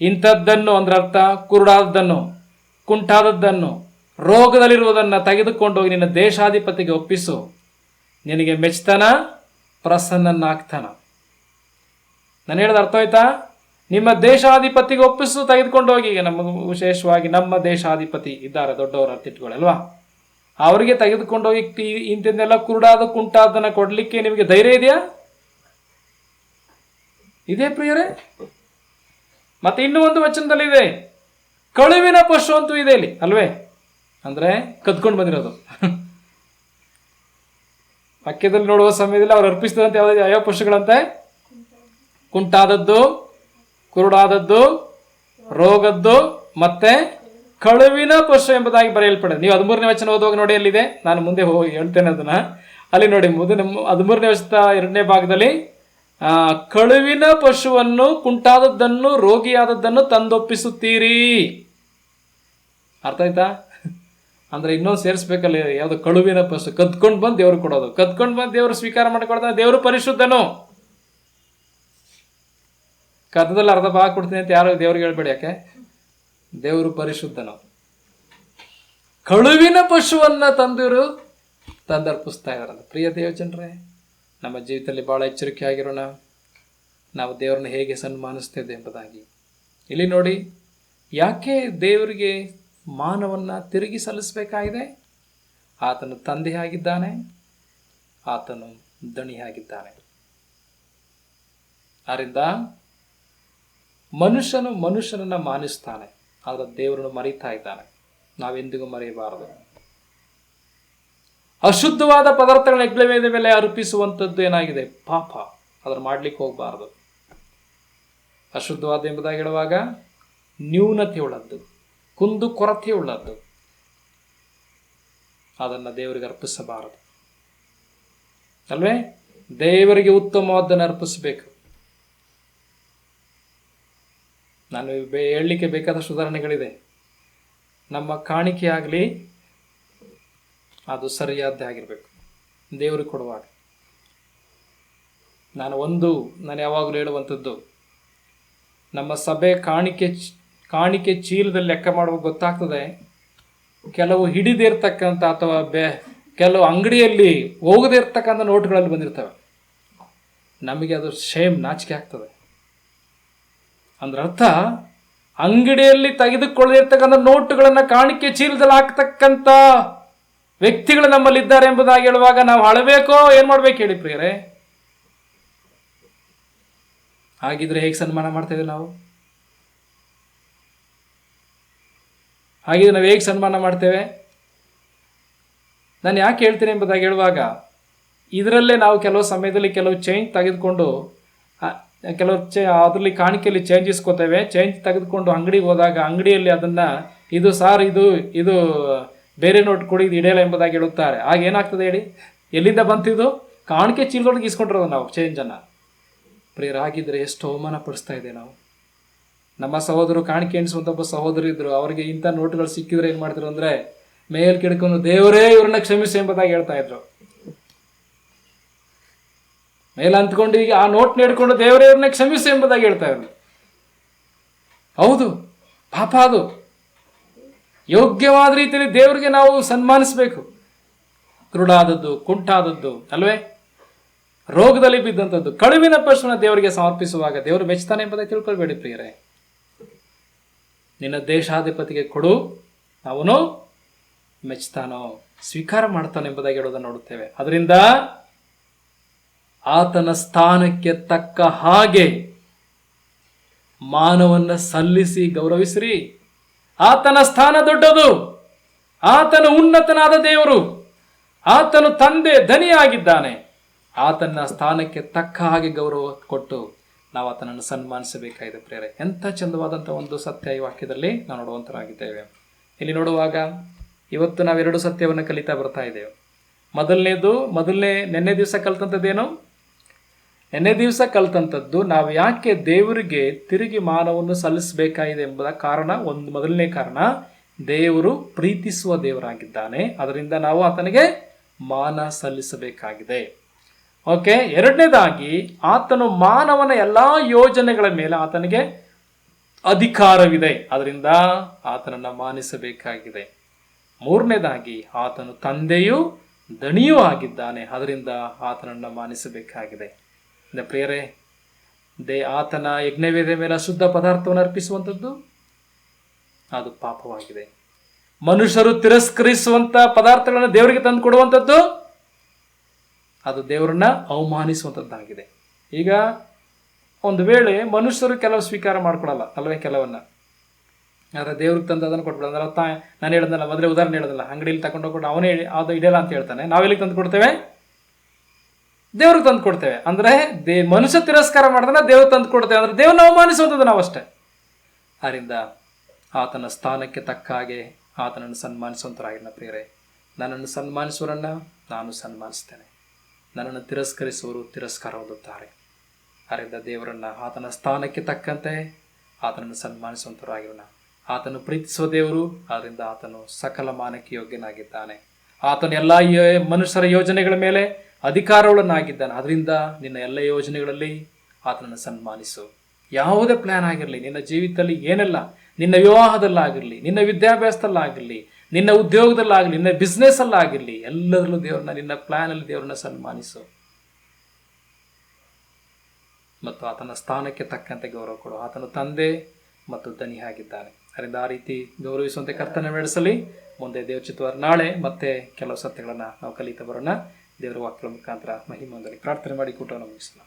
A: ಇಂಥದ್ದನ್ನು ಅಂದ್ರೆ ಅರ್ಥ ಕುರುಡಾದದ್ದನ್ನು, ಕುಂಟಾದದ್ದನ್ನು, ರೋಗದಲ್ಲಿರುವುದನ್ನು ತೆಗೆದುಕೊಂಡು ಹೋಗಿ ನಿನ್ನ ದೇಶಾಧಿಪತಿಗೆ ಒಪ್ಪಿಸು, ನಿನಗೆ ಮೆಚ್ತಾನ, ಪ್ರಸನ್ನನಾಗ್ತಾನ. ನಾನು ಹೇಳೋದು ಅರ್ಥ ಆಯ್ತಾ? ನಿಮ್ಮ ದೇಶಾಧಿಪತಿಗೆ ಒಪ್ಪಿಸು, ತೆಗೆದುಕೊಂಡು ಹೋಗಿ. ಈಗ ನಮ್ಮ ವಿಶೇಷವಾಗಿ ನಮ್ಮ ದೇಶಾಧಿಪತಿ ಇದ್ದಾರೆ, ದೊಡ್ಡವರ ತಿಟ್ಟುಗಳಲ್ವಾ, ಅವರಿಗೆ ತೆಗೆದುಕೊಂಡು ಹೋಗಿ ಇಂಥದ್ದೆಲ್ಲ ಕುರುಡಾದ ಕುಂಟಾದನ್ನ ಕೊಡ್ಲಿಕ್ಕೆ ನಿಮಗೆ ಧೈರ್ಯ ಇದೆಯಾ? ಇದೇ ಪ್ರಿಯರೇ? ಮತ್ತೆ ಇನ್ನೂ ಒಂದು ವಚನದಲ್ಲಿದೆ, ಕಳುವಿನ ಪಶು ಅಂತೂ ಇದೆ ಇಲ್ಲಿ, ಅಲ್ವೇ? ಅಂದ್ರೆ ಕದ್ಕೊಂಡು ಬಂದಿರೋದು. ವಾಕ್ಯದಲ್ಲಿ ನೋಡುವ ಸಮಯದಲ್ಲಿ ಅವ್ರು ಅರ್ಪಿಸಿದಂತೆ ಯಾವ ಪಶುಗಳಂತೆ? ಕುಂಟಾದದ್ದು, ಕುರುಡಾದದ್ದು, ರೋಗದ್ದು ಮತ್ತೆ ಕಳುವಿನ ಪಶು ಎಂಬುದಾಗಿ ಬರೆಯಲ್ಪಡಿದೆ. ನೀವು 13ನೇ ವಚನ ಓದುವಾಗ ನೋಡಿ, ಅಲ್ಲಿದೆ, ನಾನು ಮುಂದೆ ಹೋಗಿ ಹೇಳ್ತೇನೆ ಅದನ್ನ. ಅಲ್ಲಿ ನೋಡಿ, 13ನೇ ವಚನ 2ನೇ ಭಾಗದಲ್ಲಿ ಕಳುವಿನ ಪಶುವನ್ನು, ಕುಂಟಾದದ್ದನ್ನು, ರೋಗಿಯಾದದ್ದನ್ನು ತಂದೊಪ್ಪಿಸುತ್ತೀರಿ. ಅರ್ಥ ಆಯ್ತಾ? ಅಂದ್ರೆ ಇನ್ನೊಂದು ಸೇರಿಸ್ಬೇಕಲ್ಲ, ಯಾವ್ದು ಕಳುವಿನ ಪಶು, ಕದ್ಕೊಂಡು ಬಂದು ದೇವ್ರು ಕೊಡೋದು, ಕದ್ಕೊಂಡು ಬಂದು ದೇವರು ಸ್ವೀಕಾರ ಮಾಡಿಕೊಡ್ತಾನೆ. ದೇವರು ಪರಿಶುದ್ಧನು. ಕದ್ದದಲ್ಲಿ ಅರ್ಧ ಭಾಗ ಕೊಡ್ತೀನಿ ಅಂತ ಯಾರು ದೇವ್ರಿಗೆ ಹೇಳ್ಬೇಡಿ, ಯಾಕೆ? ದೇವರು ಪರಿಶುದ್ಧನು. ಕಳುವಿನ ಪಶುವನ್ನ ತಂದರ್ಪಿಸ್ತಾ ಇದಾರೆ. ಪ್ರಿಯ ದೇವಜನರೇ, ನಮ್ಮ ಜೀವಿತದಲ್ಲಿ ಬಹಳ ಎಚ್ಚರಿಕೆ ಆಗಿರೋಣ, ನಾವು ದೇವರನ್ನ ಹೇಗೆ ಸನ್ಮಾನಿಸ್ತೇವೆ ಎಂಬುದಾಗಿ. ಇಲ್ಲಿ ನೋಡಿ, ಯಾಕೆ ದೇವರಿಗೆ ಮಾನವನ್ನ ತಿರುಗಿ ಸಲ್ಲಿಸಬೇಕಾಗಿದೆ? ಆತನು ತಂದೆಯಾಗಿದ್ದಾನೆ, ಆತನು ದಣಿಯಾಗಿದ್ದಾನೆ. ಆದ್ದರಿಂದ ಮನುಷ್ಯನು ಮನುಷ್ಯನನ್ನು ಮಾನಿಸ್ತಾನೆ, ಆದರೆ ದೇವರನ್ನು ಮರೀತಾ ಇದ್ದಾನೆ. ನಾವೆಂದಿಗೂ ಮರೆಯಬಾರದು. ಅಶುದ್ಧವಾದ ಪದಾರ್ಥಗಳನ್ನ ಯಜ್ಞವೇದಿಯ ಮೇಲೆ ಅರ್ಪಿಸುವಂಥದ್ದು ಏನಾಗಿದೆ? ಪಾಪ. ಅದನ್ನು ಮಾಡ್ಲಿಕ್ಕೆ ಹೋಗಬಾರ್ದು. ಅಶುದ್ಧವಾದ ಎಂಬುದಾಗಿ ಹೇಳುವಾಗ ನ್ಯೂನತೆ ಉಳ್ಳದ್ದು, ಕುಂದು ಕೊರತೆ ಉಳ್ಳದ್ದು, ಅದನ್ನು ದೇವರಿಗೆ ಅರ್ಪಿಸಬಾರದು ಅಲ್ವೇ? ದೇವರಿಗೆ ಉತ್ತಮವಾದನ್ನು ಅರ್ಪಿಸಬೇಕು. ನಾನು ಹೇಳಲಿಕ್ಕೆ ಬೇಕಾದಷ್ಟು ಉದಾಹರಣೆಗಳಿದೆ. ನಮ್ಮ ಕಾಣಿಕೆ ಆಗಲಿ ಅದು ಸರಿಯಾದ್ದೇ ಆಗಿರಬೇಕು ದೇವರಿಗೆ ಕೊಡುವಾಗ. ನಾನು ಯಾವಾಗಲೂ ಹೇಳುವಂಥದ್ದು, ನಮ್ಮ ಸಭೆ ಕಾಣಿಕೆ ಚೀಲದಲ್ಲಿ ಲೆಕ್ಕ ಮಾಡುವಾಗ ಗೊತ್ತಾಗ್ತದೆ, ಕೆಲವು ಹಿಡಿದೇ ಇರ್ತಕ್ಕಂಥ ಅಥವಾ ಕೆಲವು ಅಂಗಡಿಯಲ್ಲಿ ಹೋಗದೇ ಇರ್ತಕ್ಕಂಥ ನೋಟ್ಗಳಲ್ಲಿ ಬಂದಿರ್ತವೆ. ನಮಗೆ ಅದು ನಾಚಿಕೆ ಆಗ್ತದೆ. ಅಂದ್ರೆ ಅರ್ಥ, ಅಂಗಡಿಯಲ್ಲಿ ತೆಗೆದುಕೊಳ್ಳದೇ ಇರ್ತಕ್ಕಂಥ ನೋಟುಗಳನ್ನು ಕಾಣಿಕೆ ಚೀಲದಲ್ಲಿ ಹಾಕ್ತಕ್ಕಂಥ ವ್ಯಕ್ತಿಗಳು ನಮ್ಮಲ್ಲಿದ್ದಾರೆ ಎಂಬುದಾಗಿ ಹೇಳುವಾಗ ನಾವು ಅಳಬೇಕೋ ಏನು ಮಾಡ್ಬೇಕು ಹೇಳಿ ಪ್ರಿಯರೇ? ಹಾಗಿದ್ರೆ ಹೇಗೆ ಸನ್ಮಾನ ಮಾಡ್ತೇವೆ ನಾವು? ಹಾಗಿದ್ರೆ ನಾವು ಹೇಗೆ ಸನ್ಮಾನ ಮಾಡ್ತೇವೆ? ನಾನು ಯಾಕೆ ಹೇಳ್ತೀನಿ ಎಂಬುದಾಗಿ ಹೇಳುವಾಗ, ಇದರಲ್ಲೇ ನಾವು ಕೆಲವು ಸಮಯದಲ್ಲಿ ಕೆಲವು ಚೇಂಜ್ ತೆಗೆದುಕೊಂಡು ಅದರಲ್ಲಿ ಕಾಣಿಕೆಯಲ್ಲಿ ಚೇಂಜ್ ಇಸ್ಕೋತೇವೆ. ಚೇಂಜ್ ತೆಗೆದುಕೊಂಡು ಅಂಗಡಿಗೆ ಹೋದಾಗ ಅಂಗಡಿಯಲ್ಲಿ ಅದನ್ನು ಇದು ಸಾರ್ ಇದು ಬೇರೆ ನೋಟ್ ಕೊಡಿ, ಇದು ಇಡೆಯಲ್ಲ ಎಂಬುದಾಗಿ ಹೇಳುತ್ತಾರೆ. ಆಗ ಏನಾಗ್ತದೆ ಹೇಳಿ? ಎಲ್ಲಿಂದ ಬಂತಿದ್ದು? ಕಾಣಿಕೆ ಚೀಲದೊಳಗೆ ಇಸ್ಕೊಂಡಿರೋದು ನಾವು ಚೇಂಜನ್ನು. ಪ್ರಿಯರಾಗಿದ್ದರೆ ಎಷ್ಟು ಅವಮಾನ ಪಡಿಸ್ತಾ ಇದೆ ನಾವು. ನಮ್ಮ ಸಹೋದರು ಕಾಣಿಕೆ ಎಣಿಸುವಂಥ ಒಬ್ಬ ಸಹೋದರು ಇದ್ರು. ಅವರಿಗೆ ಇಂಥ ನೋಟುಗಳು ಸಿಕ್ಕಿದ್ರೆ ಏನು ಮಾಡ್ತಿದ್ರು ಅಂದರೆ, ಮೇಲ್ ಕಿಡ್ಕೊಂಡು ದೇವರೇ ಇವ್ರನ್ನ ಕ್ಷಮಿಸಿ ಎಂಬುದಾಗಿ ಹೇಳ್ತಾ ಇದ್ರು. ಮೇಲೆ ಅಂತ್ಕೊಂಡು ಈಗ ಆ ನೋಟ್ ನೀಡ್ಕೊಂಡು ದೇವರೇ ಇವ್ರನ್ನ ಕ್ಷಮಿಸಿ ಎಂಬುದಾಗಿ ಹೇಳ್ತಾ ಇದ್ರು. ಹೌದು, ಪಾಪ. ಅದು ಯೋಗ್ಯವಾದ ರೀತಿಯಲ್ಲಿ ದೇವರಿಗೆ ನಾವು ಸನ್ಮಾನಿಸಬೇಕು. ಕುರುಡಾದದ್ದು, ಕುಂಟಾದದ್ದು ಅಲ್ವೇ, ರೋಗದಲ್ಲಿ ಬಿದ್ದಂಥದ್ದು, ಕಳುವಿನ ಪಶುವನ್ನು ದೇವರಿಗೆ ಸಮರ್ಪಿಸುವಾಗ ದೇವರು ಮೆಚ್ತಾನೆ ಎಂಬುದಾಗಿ ತಿಳ್ಕೊಳ್ಬೇಡಿ ಪ್ರಿಯರೇ. ನಿನ್ನ ದೇಶಾಧಿಪತಿಗೆ ಕೊಡು, ಅವನು ಮೆಚ್ತಾನೋ, ಸ್ವೀಕಾರ ಮಾಡ್ತಾನೆ ಎಂಬುದಾಗಿ ಹೇಳೋದನ್ನು ನೋಡುತ್ತೇವೆ. ಅದರಿಂದ ಆತನ ಸ್ಥಾನಕ್ಕೆ ತಕ್ಕ ಹಾಗೆ ಮಾನವನ್ನ ಸಲ್ಲಿಸಿ ಗೌರವಿಸಿರಿ. ಆತನ ಸ್ಥಾನ ದೊಡ್ಡದು. ಆತನು ಉನ್ನತನಾದ ದೇವರು. ಆತನು ತಂದೆ ಧನಿಯಾಗಿದ್ದಾನೆ. ಆತನ ಸ್ಥಾನಕ್ಕೆ ತಕ್ಕ ಹಾಗೆ ಗೌರವ ಕೊಟ್ಟು ನಾವು ಆತನನ್ನು ಸನ್ಮಾನಿಸಬೇಕಾಗಿದೆ ಪ್ರೇರೆ. ಎಂಥ ಚಂದವಾದಂಥ ಒಂದು ಸತ್ಯ ಈ ವಾಕ್ಯದಲ್ಲಿ ನಾವು ನೋಡುವಂತರಾಗಿದ್ದೇವೆ. ಇಲ್ಲಿ ನೋಡುವಾಗ ಇವತ್ತು ನಾವೆರಡು ಸತ್ಯವನ್ನು ಕಲಿತಾ ಬರ್ತಾ ಇದ್ದೇವೆ. ನಿನ್ನೆ ದಿವಸ ಕಲಿತಂಥದ್ದೇನು? ನಿನ್ನೆ ದಿವಸ ಕಲಿತಂಥದ್ದು ನಾವು ಯಾಕೆ ದೇವರಿಗೆ ತಿರುಗಿ ಮಾನವನ್ನು ಸಲ್ಲಿಸಬೇಕಾಗಿದೆ ಎಂಬುದ ಕಾರಣ. ಮೊದಲನೇ ಕಾರಣ, ದೇವರು ಪ್ರೀತಿಸುವ ದೇವರಾಗಿದ್ದಾನೆ. ಅದರಿಂದ ನಾವು ಆತನಿಗೆ ಮಾನ ಸಲ್ಲಿಸಬೇಕಾಗಿದೆ. ಓಕೆ. ಎರಡನೇದಾಗಿ, ಆತನು ಮಾನವನ ಎಲ್ಲಾ ಯೋಜನೆಗಳ ಮೇಲೆ ಆತನಿಗೆ ಅಧಿಕಾರವಿದೆ. ಅದರಿಂದ ಆತನನ್ನು ಮಾನಿಸಬೇಕಾಗಿದೆ. ಮೂರನೇದಾಗಿ, ಆತನು ತಂದೆಯೂ ದಣಿಯೂ ಆಗಿದ್ದಾನೆ. ಅದರಿಂದ ಆತನನ್ನು ಮಾನಿಸಬೇಕಾಗಿದೆ. ಪ್ರಿಯರೇ, ಆತನ ಯಜ್ಞವೇದಿಯ ಮೇಲೆ ಅಶುದ್ಧ ಪದಾರ್ಥವನ್ನು ಅರ್ಪಿಸುವಂಥದ್ದು ಅದು ಪಾಪವಾಗಿದೆ. ಮನುಷ್ಯರು ತಿರಸ್ಕರಿಸುವಂತ ಪದಾರ್ಥಗಳನ್ನು ದೇವರಿಗೆ ತಂದು ಕೊಡುವಂಥದ್ದು ಅದು ದೇವರನ್ನ ಅವಮಾನಿಸುವಂಥದ್ದಾಗಿದೆ. ಈಗ ಒಂದು ವೇಳೆ ಮನುಷ್ಯರು ಕೆಲವು ಸ್ವೀಕಾರ ಮಾಡ್ಕೊಳಲ್ಲ ಅಲ್ವೇ, ಕೆಲವನ್ನ. ಆದರೆ ದೇವ್ರಿಗೆ ತಂದು ಅದನ್ನು ಕೊಟ್ಬಿಡ. ಅಂದ್ರೆ ನಾನು ಹೇಳಿದ್ನಲ್ಲ, ಮೊದಲೇ ಉದಾಹರಣೆ ಹೇಳಿದ್ನಲ್ಲ, ಅಂಗಡಿಯಲ್ಲಿ ತಗೊಂಡು ಹೋಗ್ಬಿಟ್ಟು ಅವನೇ ಅದು ಇದೆಯಲ್ಲ ಅಂತ ಹೇಳ್ತಾನೆ. ನಾವೆಲ್ಲಿಗೆ ತಂದು ಕೊಡ್ತೇವೆ? ದೇವ್ರಿಗೆ ತಂದು ಕೊಡ್ತೇವೆ. ಅಂದ್ರೆ ಮನುಷ್ಯ ತಿರಸ್ಕಾರ ಮಾಡಿದ್ರೆ ದೇವ್ರಿಗೆ ತಂದು ಕೊಡ್ತೇವೆ. ಅಂದ್ರೆ ದೇವ್ರನ್ನ ಅವಮಾನಿಸುವಂಥದ್ದು ನಾವಷ್ಟೇ. ಆದ್ದರಿಂದ ಆತನ ಸ್ಥಾನಕ್ಕೆ ತಕ್ಕ ಹಾಗೆ ಆತನನ್ನು ಸನ್ಮಾನಿಸುವಂತರಾಗಿನ ಪ್ರಿಯರೇ, ನನ್ನನ್ನು ಸನ್ಮಾನಿಸುವರನ್ನ ನಾನು ಸನ್ಮಾನಿಸ್ತೇನೆ, ನನ್ನನ್ನು ತಿರಸ್ಕರಿಸುವವರು ತಿರಸ್ಕಾರ ಹೊಂದುತ್ತಾರೆ. ಆದ್ದರಿಂದ ದೇವರನ್ನ ಆತನ ಸ್ಥಾನಕ್ಕೆ ತಕ್ಕಂತೆ ಆತನನ್ನು ಸನ್ಮಾನಿಸುವಂತರಾಗಿರೋಣ. ಆತನು ಪ್ರೀತಿಸುವ ದೇವರು. ಆದ್ದರಿಂದ ಆತನು ಸಕಲ ಮಾನಕ್ಕೆ ಯೋಗ್ಯನಾಗಿದ್ದಾನೆ. ಆತನು ಎಲ್ಲ ಮನುಷ್ಯರ ಯೋಜನೆಗಳ ಮೇಲೆ ಅಧಿಕಾರವುಳ್ಳನಾಗಿದ್ದಾನೆ. ಅದರಿಂದ ನಿನ್ನ ಎಲ್ಲ ಯೋಜನೆಗಳಲ್ಲಿ ಆತನನ್ನು ಸನ್ಮಾನಿಸು. ಯಾವುದೇ ಪ್ಲಾನ್ ಆಗಿರಲಿ ನಿನ್ನ ಜೀವಿತದಲ್ಲಿ, ಏನೆಲ್ಲ, ನಿನ್ನ ವಿವಾಹದಲ್ಲಾಗಿರಲಿ, ನಿನ್ನ ವಿದ್ಯಾಭ್ಯಾಸದಲ್ಲಾಗಿರಲಿ, ನಿನ್ನ ಉದ್ಯೋಗದಲ್ಲಾಗಲಿ, ನಿನ್ನ ಬಿಸ್ನೆಸ್ ಅಲ್ಲಾಗಿರಲಿ, ಎಲ್ಲದರಲ್ಲೂ ದೇವರನ್ನ, ನಿನ್ನ ಪ್ಲಾನ್ ಅಲ್ಲಿ ದೇವರನ್ನ ಸನ್ಮಾನಿಸು ಮತ್ತು ಆತನ ಸ್ಥಾನಕ್ಕೆ ತಕ್ಕಂತೆ ಗೌರವ ಕೊಡು. ಆತನು ತಂದೆ ಮತ್ತು ದನಿಯಾಗಿದ್ದಾನೆ. ಅದರಿಂದ ಆ ರೀತಿ ಗೌರವಿಸುವಂತೆ ಕರ್ತನ ನಡೆಸಲಿ. ಮುಂದೆ ದೇವರ ಚಿತ್ತವಾದ ನಾಳೆ ಮತ್ತೆ ಕೆಲವು ಸತ್ಯಗಳನ್ನು ನಾವು ಕಲಿತಾ ಬರೋಣ. ದೇವರ ವಾಕ್ಯಗಳ ಮುಖಾಂತರ ಮಹಿಮೆ ಹೊಂದಲಿ. ಪ್ರಾರ್ಥನೆ ಮಾಡಿ ಕೂಟವನ್ನು ಮುಗಿಸೋಣ.